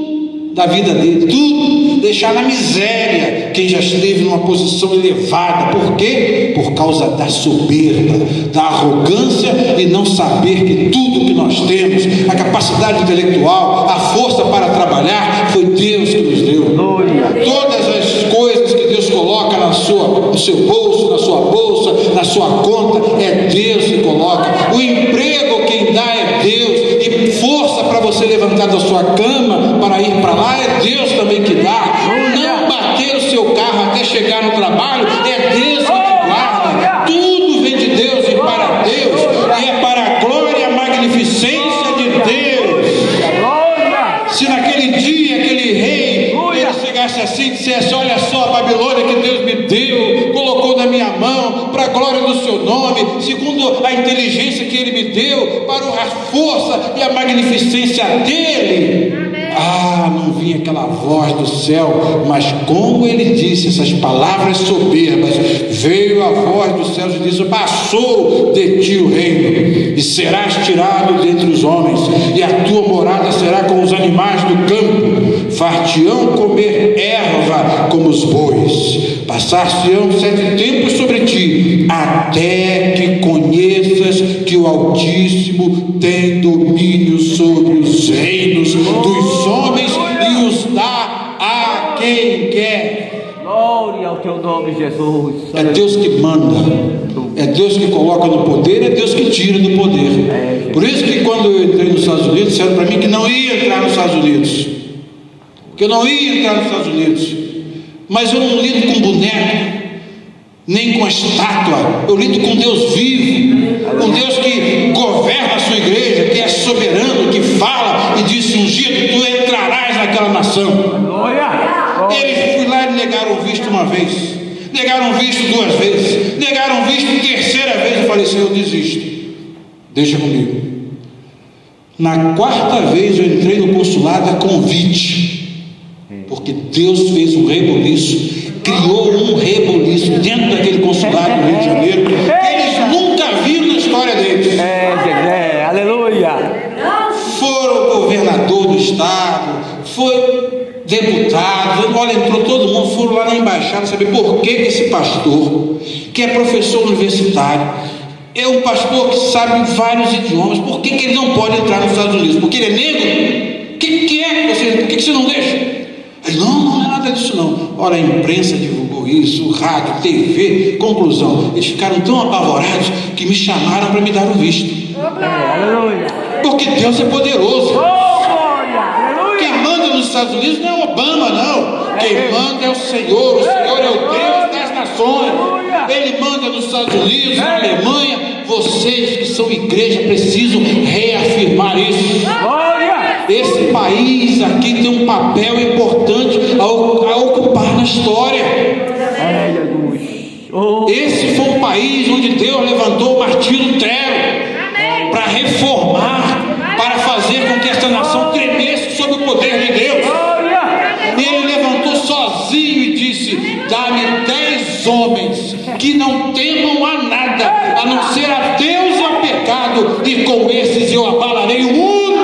da vida dele, tudo, deixar na miséria quem já esteve numa posição elevada. Por quê? Por causa da soberba, da arrogância e não saber que tudo que nós temos, a capacidade intelectual, a força para trabalhar, foi no seu bolso, na sua bolsa, na sua conta. É Deus que coloca. O emprego quem dá é Deus. E força para você levantar da sua cama para ir para lá é Deus também que dá. Não bater o seu carro até chegar no trabalho é Deus que te guarda. Tudo vem de Deus e para Deus, e é para a glória e a magnificência de Deus. Se naquele dia aquele rei ele chegasse assim e dissesse: olha só a Babilônia que Deus me deu, colocou na minha mão para a glória do seu nome, segundo a inteligência que ele me deu, para a força e a magnificência dele. Não vinha aquela voz do céu, mas como ele disse essas palavras soberbas, veio a voz dos céus e disse: passou de ti o reino, e serás tirado dentre os homens, e a tua morada será com os animais do campo, far-te-ão comer erva como os bois, passar-se-ão 7 tempos sobre ti, até que conheças que o Altíssimo tem domínio sobre os reinos dos homens e os dá a quem quer. Glória ao teu nome, Jesus. É Deus que manda, é Deus que coloca no poder, é Deus que tira do poder. Por isso que quando eu entrei nos Estados Unidos, disseram para mim que não ia entrar nos Estados Unidos, que eu não ia entrar nos Estados Unidos. Mas eu não lido com boneco, nem com estátua. Eu lido com Deus vivo, com Deus que governa a sua igreja, que é soberano, que fala e disse: ungido, tu entrarás naquela nação. Eles fui lá e negaram o visto uma vez, negaram o visto 2 vezes, negaram o visto 3ª vez. Eu falei: Senhor, eu desisto, deixa comigo. Na 4ª vez eu entrei no consulado a convite, porque Deus fez um reboliço, criou um reboliço dentro daquele consulado no Rio de Janeiro, que eles nunca viram na história deles. Aleluia. Foram o governador do estado, foi deputado, olha, entrou todo mundo, foram lá na embaixada saber por que esse pastor, que é professor universitário, é um pastor que sabe vários idiomas, por que ele não pode entrar nos Estados Unidos? Porque ele é negro? O que é? Por que você não deixa? Ele: não é nada disso não. Olha, a imprensa divulgou isso, rádio, TV. Conclusão, eles ficaram tão apavorados que me chamaram para me dar o visto. Porque Deus é poderoso. Quem manda nos Estados Unidos não é Obama, não. Quem manda é o Senhor é o Deus das nações. Ele manda nos Estados Unidos, na Alemanha. Vocês que são igreja precisam reafirmar isso. Esse país aqui tem um papel importante a ocupar na história. Esse foi um país onde Deus levantou o Martinho Lutero para reformar, para fazer com que esta nação tremesse sob o poder de Deus. Ele levantou sozinho e disse: dá-me 10 homens que não temam a nada, a não ser a Deus e ao pecado, e com esses eu abalarei o mundo.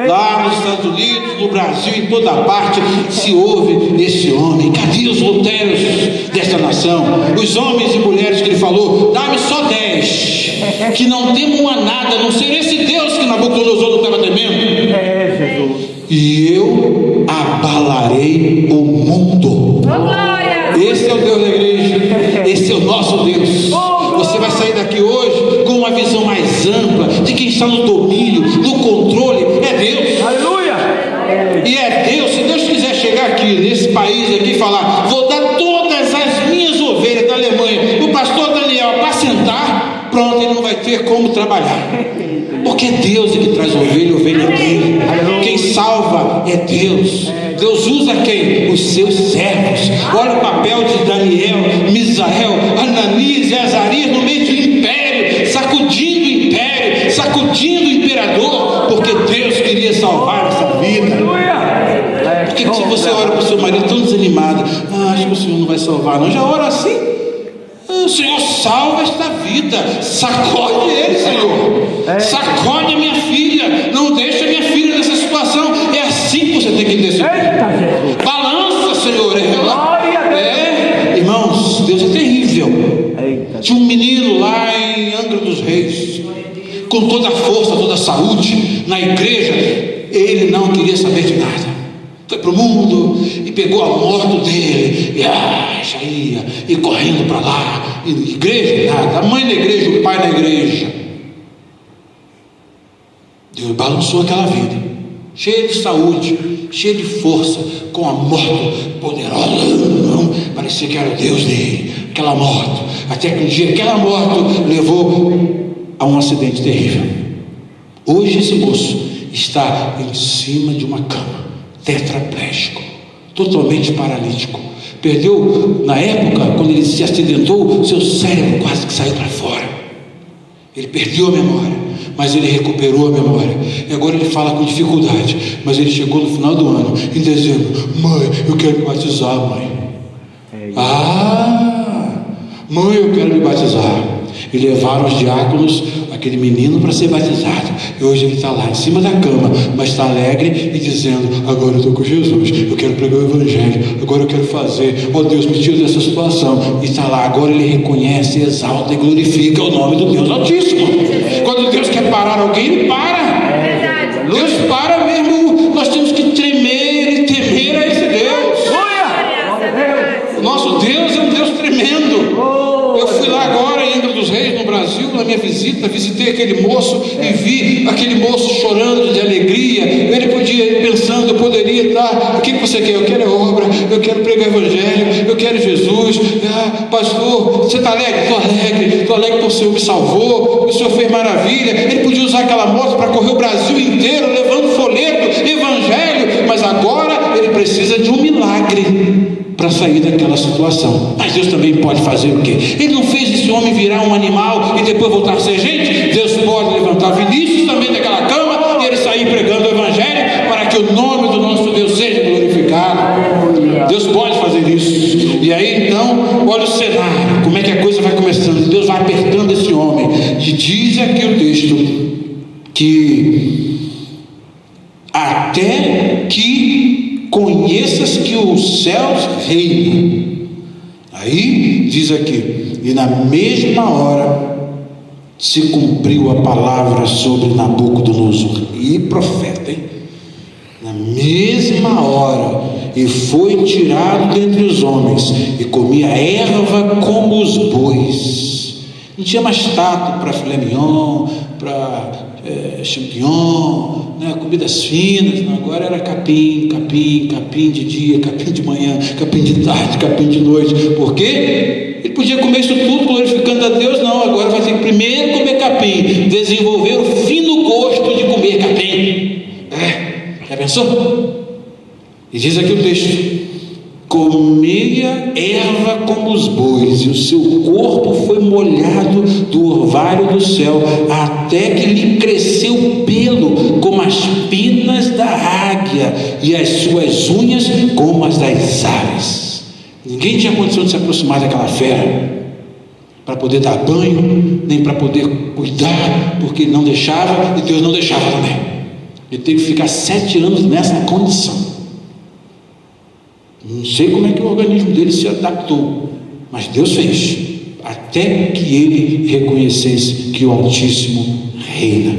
Lá nos Estados Unidos, no Brasil, em toda parte, se ouve esse homem. Cadê os Luteros desta nação? Os homens e mulheres que ele falou: dá-me só 10 que não temam a nada, a não ser esse Deus que Nabucodonosor não estava temendo. Jesus. E eu abalarei o mundo. Esse é o Deus da igreja, esse é o nosso Deus. Você vai sair daqui hoje com uma visão mais ampla de quem está no domínio, no controle. É Deus. Aleluia. E é Deus. Se Deus quiser chegar aqui nesse país aqui e falar: vou dar todas as minhas ovelhas da Alemanha o pastor Daniel apacentar, pronto, ele não vai ter como trabalhar, porque é Deus que traz ovelha dele. Quem salva é Deus. Deus usa quem? Os seus servos. Olha o papel de Daniel, Misael, Ananias e Azarias no meio do império, sacudindo o império, sacudindo o imperador, porque Deus queria salvar essa vida. Por que se você ora para o seu marido tão desanimado? Acho que o Senhor não vai salvar não. Já ora assim? O Senhor salva esta vida. Sacode ele, Senhor. Sacode a minha filha. Não deixa a minha filha nessa situação. É assim que você tem que decidir. Balança, Senhor, ela. Irmãos, Deus é terrível. Tinha um menino lá em Angra dos Reis, com toda a força, toda a saúde, na igreja. Ele não queria saber de nada. foi para o mundo e pegou a moto dele e saía e correndo para lá, e igreja nada, a mãe na igreja, o pai na igreja. Deus balançou aquela vida, cheia de saúde, cheia de força, com a moto poderosa, parecia que era o Deus dele, aquela moto, até que um dia aquela moto levou a um acidente terrível. Hoje esse moço está em cima de uma cama, tetraplégico, totalmente paralítico. Perdeu, na época, quando ele se acidentou, seu cérebro quase que saiu para fora. Ele perdeu a memória, mas ele recuperou a memória. E agora ele fala com dificuldade, mas ele chegou no final do ano, em dezembro: mãe, eu quero me batizar, mãe. Mãe, eu quero me batizar. E levaram os diáconos, aquele menino, para ser batizado. E hoje ele está lá em cima da cama, mas está alegre e dizendo: agora eu estou com Jesus, eu quero pregar o evangelho, agora eu quero fazer, oh Deus, me tira dessa situação. E está lá, agora ele reconhece, exalta e glorifica o nome do Deus Altíssimo. Quando Deus quer parar alguém, ele para. Deus para mesmo. Nós temos que tremer e temer a esse Deus. O nosso Deus é um Deus tremendo. Eu fui lá agora em Angra dos Reis, no Brasil, na minha visita, visitei aquele moço e vi aquele moço chorando de alegria. Ele podia, pensando, eu poderia estar: o que você quer? Eu quero obra, eu quero pregar o evangelho, eu quero Jesus. Pastor, você está alegre? Estou alegre porque o Senhor me salvou, o Senhor fez maravilha. Ele podia usar aquela moto para correr o Brasil inteiro, levando folheto, evangelho, mas agora ele precisa de um milagre para sair daquela situação. Mas Deus também pode fazer o quê? Ele não fez esse homem virar um animal e depois voltar a ser gente? Deus pode levantar Vinícius também daquela cama e ele sair pregando o evangelho para que o nome do nosso Deus seja glorificado. Deus pode fazer isso. E aí então, olha o cenário, como é que a coisa vai começando. Deus vai apertando esse homem. E diz aqui o texto que até que conheças que os céus reinam. Aí diz aqui: e na mesma hora se cumpriu a palavra sobre Nabucodonosor. E profeta, hein? Na mesma hora, e foi tirado dentre os homens, e comia erva como os bois. Não tinha mais tato para filé mignon, para champignon, né, comidas finas. Agora era capim de dia, capim de manhã, capim de tarde, capim de noite. Por quê? Ele podia comer isso tudo glorificando a Deus. Não, agora vai ter que primeiro comer capim, desenvolver o fino gosto de comer capim. Já pensou? E diz aqui o texto: comia erva como os bois, e o seu corpo foi molhado do orvalho do céu, até que lhe cresceu pelo como as penas da águia, e as suas unhas como as das aves. Ninguém tinha condição de se aproximar daquela fera para poder dar banho, nem para poder cuidar, porque ele não deixava, e Deus não deixava também. Ele teve que ficar 7 anos nessa condição. Não sei como é que o organismo dele se adaptou, mas Deus fez, até que ele reconhecesse que o Altíssimo reina.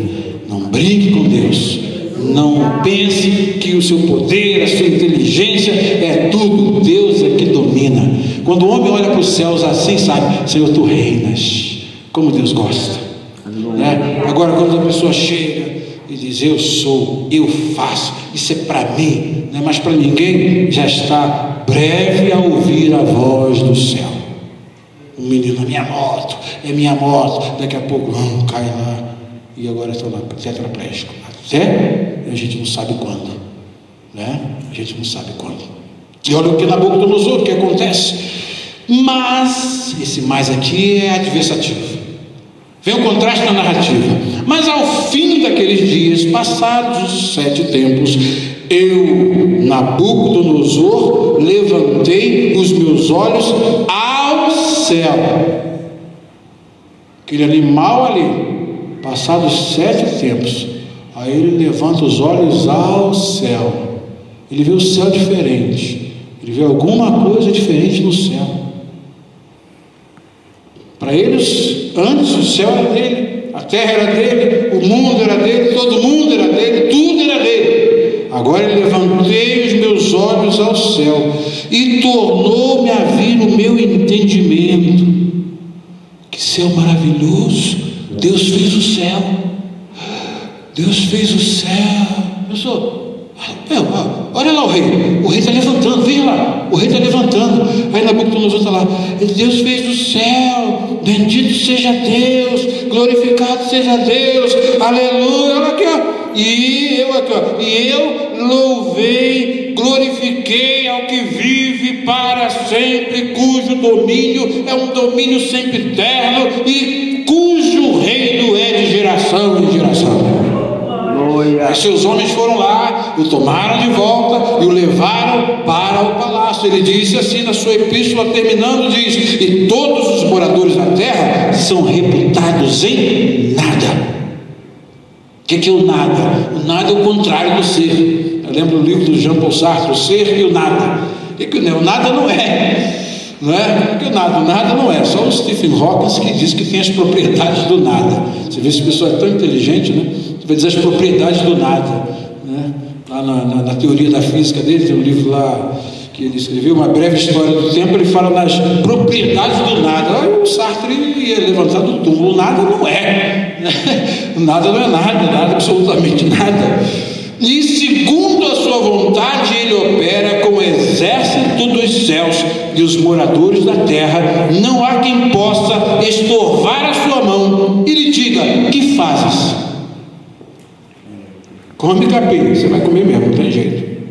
Não brinque com Deus, não pense que o seu poder, a sua inteligência é tudo. Deus é que domina. Quando o homem olha para os céus assim, sabe: Senhor, tu reinas. Como Deus gosta, né? Agora, quando a pessoa chega e diz: eu sou, eu faço, isso é para mim, não é mais para ninguém, já está breve a ouvir a voz do céu. Um menino: é minha moto, daqui a pouco cai lá, e agora estou lá tetraplégico, até a gente não sabe quando, né? A gente não sabe quando. E olha o que Nabucodonosor, o que acontece. Mas esse mais aqui é adversativo. Vem o contraste na narrativa. Mas ao fim daqueles dias, passados os 7 tempos, eu, Nabucodonosor, levantei os meus olhos ao céu. Aquele animal ali, passados 7 tempos, aí ele levanta os olhos ao céu. Ele vê o céu diferente. Ele vê alguma coisa diferente no céu. Para eles, antes o céu era dele, a terra era dele, o mundo era dele, todo mundo era dele, tudo era dele. Agora levantei os meus olhos ao céu e tornou-me a vir o meu entendimento. Que céu maravilhoso! Deus fez o céu. Deus fez o céu. Pessoal, olha lá o rei está levantando, veja lá, o rei está levantando. Aí Nabucodonosor está lá, Deus fez o céu, bendito seja Deus, glorificado seja Deus, aleluia. Olha aqui, ó. E eu louvei, glorifiquei ao que vive para sempre, cujo domínio é um domínio sempre eterno e cujo reino é de geração em geração. Aí seus homens foram lá, o tomaram de volta e o levaram para o palácio. Ele disse assim na sua epístola, terminando, diz: e todos os moradores da terra são reputados em nada. O que é o nada? O nada é o contrário do ser. Eu lembro do livro do Jean Paul Sartre, o ser e o nada. O nada não é, porque o nada não é. Só o Stephen Hawking que diz que tem as propriedades do nada. Você vê se a pessoa é tão inteligente, né? Vai dizer as propriedades do nada, né? Lá na teoria da física dele, tem um livro lá que ele escreveu, Uma Breve História do Tempo. Ele fala nas propriedades do nada. Aí o Sartre ia levantar do túmulo. O nada não é, o nada não é nada, absolutamente nada. E segundo a sua vontade ele opera com o exército dos céus e os moradores da terra. Não há quem possa estorvar a sua mão e lhe diga: que fazes? Come capim, você vai comer mesmo, não tem jeito.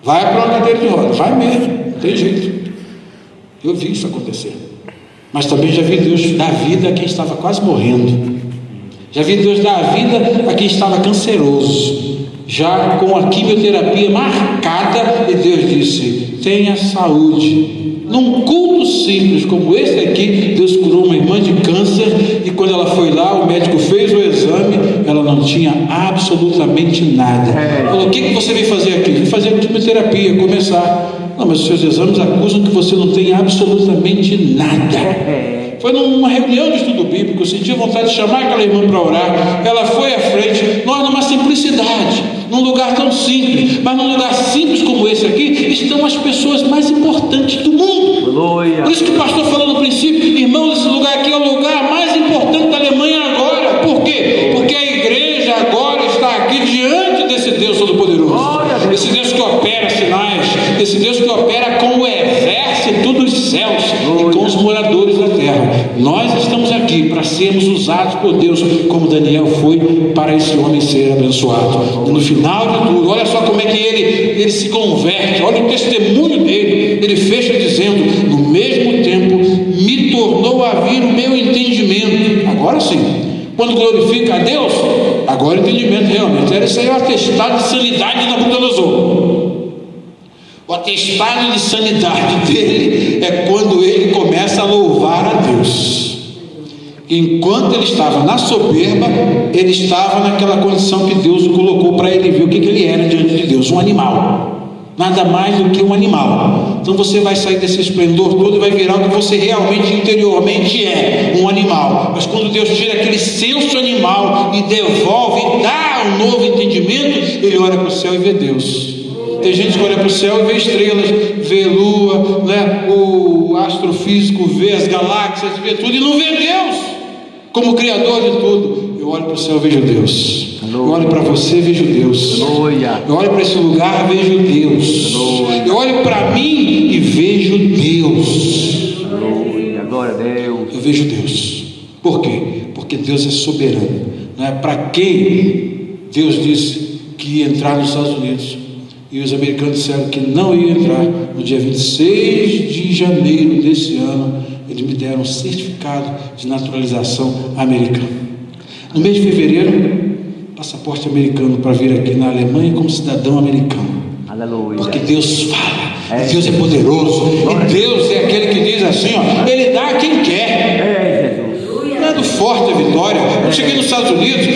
Vai para uma cadeira de rodas, vai mesmo, não tem jeito. Eu vi isso acontecer. Mas também já vi Deus dar vida a quem estava quase morrendo. Já vi Deus dar vida a quem estava canceroso, já com a quimioterapia marcada, e Deus disse: tenha saúde. Num culto simples como esse aqui, Deus curou uma irmã de câncer, e quando ela foi lá, o médico fez o exame, ela não tinha absolutamente nada. Falou: o que você veio fazer aqui? Vim fazer a quimioterapia, começar. Não, mas os seus exames acusam que você não tem absolutamente nada. Foi numa reunião de estudo bíblico, eu senti vontade de chamar aquela irmã para orar. Ela foi à frente, nós numa simplicidade, num lugar tão simples, mas num lugar simples como esse aqui, estão as pessoas mais importantes do mundo. Aleluia. Por isso que o pastor falou no princípio: irmãos, esse lugar aqui é o lugar mais importante da Alemanha agora. Por quê? Porque a igreja agora está aqui diante desse Deus Todo-Poderoso, esse Deus que opera sinais, esse Deus que opera com o exército dos céus e com os moradores da terra. Nós estamos aqui para sermos usados por Deus, como Daniel foi para esse homem ser abençoado. E no final de tudo, olha só como é que ele se converte. Olha o testemunho dele. Ele fecha dizendo: no mesmo tempo me tornou a vir o meu entendimento. Agora sim, quando glorifica a Deus, agora o entendimento realmente era isso aí, o atestado de sanidade de Nabucodonosor. O atestado de sanidade dele é quando ele começa a louvar a Deus. Enquanto ele estava na soberba, ele estava naquela condição que Deus o colocou para ele ver o que ele era diante de Deus: um animal, nada mais do que um animal. Então você vai sair desse esplendor todo e vai virar o que você realmente interiormente é, um animal. Mas quando Deus tira aquele senso animal e devolve, dá um novo entendimento, ele olha para o céu e vê Deus. Tem gente que olha para o céu e vê estrelas, vê lua, né? O astrofísico vê as galáxias, vê tudo e não vê Deus como Criador de tudo. Eu olho para o céu e vejo Deus. Eu olho para você e vejo Deus. Eu olho para esse lugar e vejo Deus. Eu olho para mim e vejo Deus. Glória a Deus. Eu vejo Deus. Por quê? Porque Deus é soberano. Não é? Para quem Deus disse que ia entrar nos Estados Unidos, e os americanos disseram que não ia entrar, no dia 26 de janeiro desse ano, eles me deram um certificado de naturalização americana. No mês de fevereiro, passaporte americano para vir aqui na Alemanha como cidadão americano. Aleluia. Porque Deus fala, Deus é poderoso, e Deus é aquele que diz assim, ó, Ele dá a quem quer. Não é do forte a vitória. Eu cheguei nos Estados Unidos,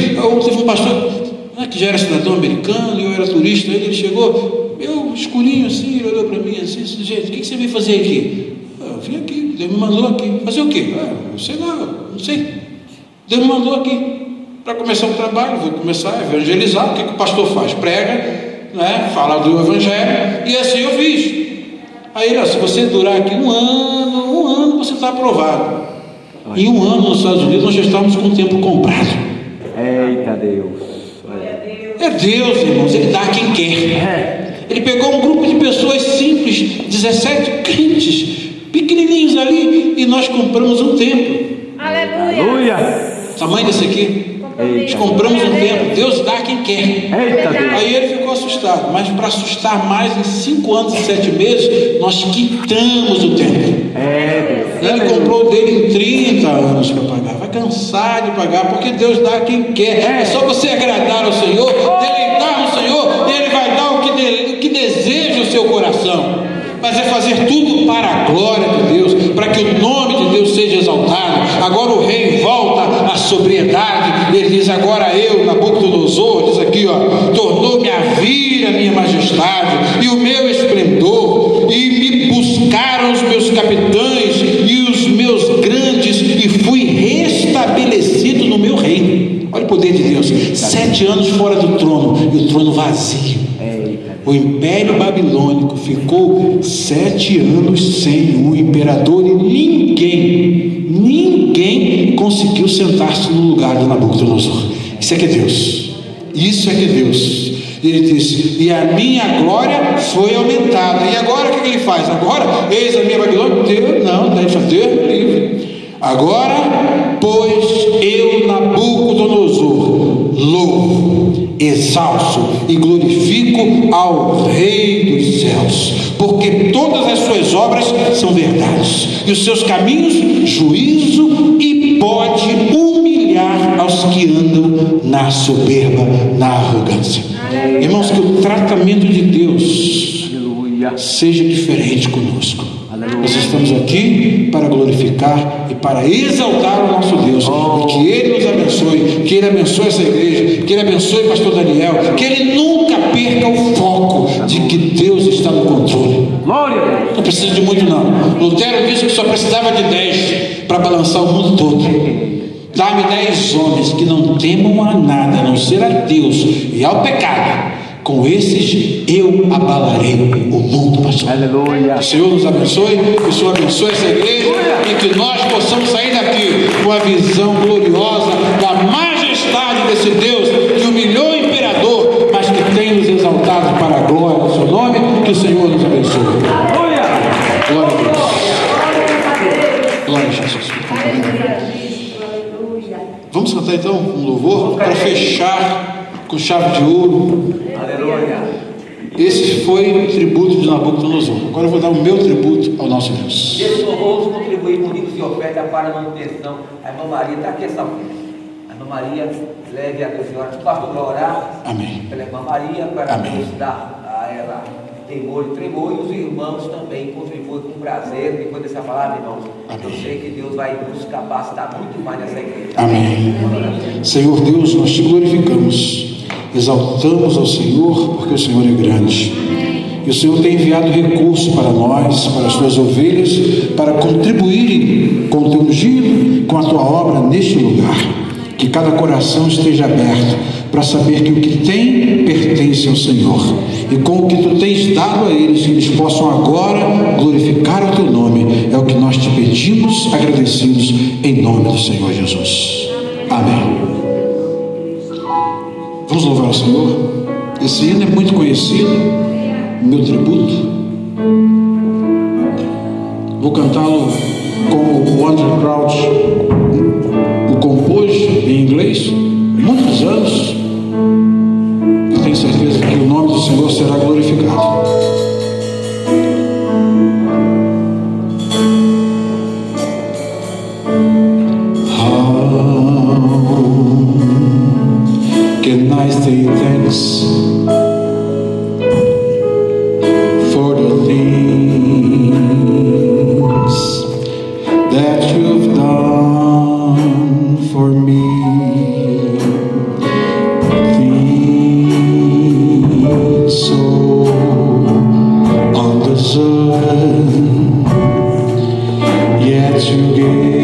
teve um pastor que já era cidadão americano e eu era turista. Ele chegou, eu escurinho assim, ele olhou para mim assim, gente, o que você veio fazer aqui? Eu vim aqui, Deus me mandou aqui. Fazer o quê? Eu sei lá, não sei. Deus me mandou aqui para começar um trabalho, vou começar a evangelizar. O que o pastor faz? Prega, né, falar do Evangelho, e assim eu fiz. Aí ele, se você durar aqui um ano você está aprovado. Em um ano nos Estados Unidos nós já estávamos com o tempo comprado. Eita Deus. É Deus, irmãos, Ele dá a quem quer. Ele pegou um grupo de pessoas simples, 17 crentes, pequenininhos ali, e nós compramos um templo. Aleluia. Tamanho desse aqui. Nós compramos um templo. Deus dá a quem quer. Eita Deus. Aí ele ficou assustado, mas para assustar mais, em 5 anos e 7 meses, nós quitamos o templo. Ele comprou dele em 30 anos para pagar. Vai cansar de pagar, porque Deus dá a quem quer. É só você agradar ao Senhor, deleitar no Senhor, e Ele vai dar o que deseja o seu coração. Mas é fazer tudo para a glória de Deus, para que o nome de Deus seja exaltado. Agora o rei volta à sobriedade. Ele diz: agora eu, Nabucodonosor, diz aqui, tornou-me a vir a minha majestade e o meu esplendor, e me buscaram os meus capitães e os meus grandes, e fui restabelecido no meu reino. Olha o poder de Deus. 7 anos fora do trono, e o trono vazio. O Império Babilônico ficou 7 anos sem um imperador, e ninguém conseguiu sentar-se no lugar de Nabucodonosor. Isso é que é Deus. Isso é que é Deus. Ele disse: e a minha glória foi aumentada. E agora o que ele faz? Agora, eis a minha Babilônia. Deus me livre. Agora, pois eu, Nabucodonosor, louvo, exalço e glorifico ao Rei dos céus, porque todas as suas obras são verdades, e os seus caminhos juízo, e pode humilhar aos que andam na soberba, na arrogância. Irmãos, que o tratamento de Deus seja diferente conosco. Nós estamos aqui para glorificar e para exaltar o nosso Deus, e que Ele nos abençoe, que Ele abençoe essa igreja, que Ele abençoe o pastor Daniel, que Ele nunca perca o foco de que Deus está no controle. Não precisa de muito não. Lutero disse que só precisava de 10 para balançar o mundo todo. Dá-me 10 homens que não temam a nada, a não ser a Deus e ao pecado. Com esses eu abalarei o mundo, pastor. Aleluia. O Senhor nos abençoe, que o Senhor abençoe essa igreja, e que nós possamos sair daqui com a visão gloriosa da majestade desse Deus que humilhou o imperador, mas que tem nos exaltado para a glória do seu nome. Que o Senhor nos abençoe. Glória a Deus. Glória a Jesus. Vamos cantar então um louvor para fechar com chave de ouro. Aleluia. Esse foi o tributo de Nabucodonosor. Agora eu vou dar o meu tributo ao nosso Deus. Desses honrosos contribuir com livros de oferta para a manutenção. A irmã Maria está aqui essa vez. A irmã Maria, leve a Deus, senhora. O pastor vai orar. Amém. Pela irmã Maria, para Amém. Deus dar a ela temor e tremor. E os irmãos também contribuem com prazer. Depois dessa palavra, irmãos, Amém. eu sei que Deus vai nos capacitar muito mais nessa igreja. Amém. Senhor Deus, nós te glorificamos, exaltamos ao Senhor, porque o Senhor é grande, e o Senhor tem enviado recursos para nós, para as suas ovelhas, para contribuírem com o teu ungido, com a tua obra neste lugar. Que cada coração esteja aberto para saber que o que tem pertence ao Senhor, e com o que tu tens dado a eles, que eles possam agora glorificar o teu nome. É o que nós te pedimos, agradecidos, em nome do Senhor Jesus. Amém. Vamos louvar o Senhor. Esse hino é muito conhecido, meu tributo. Vou cantá-lo como o Andrew Crouch o compôs em inglês, muitos anos. Eu tenho certeza que o nome do Senhor será glorificado. Can I say thanks for the things that you've done for me? Things so undeserved, yet you gave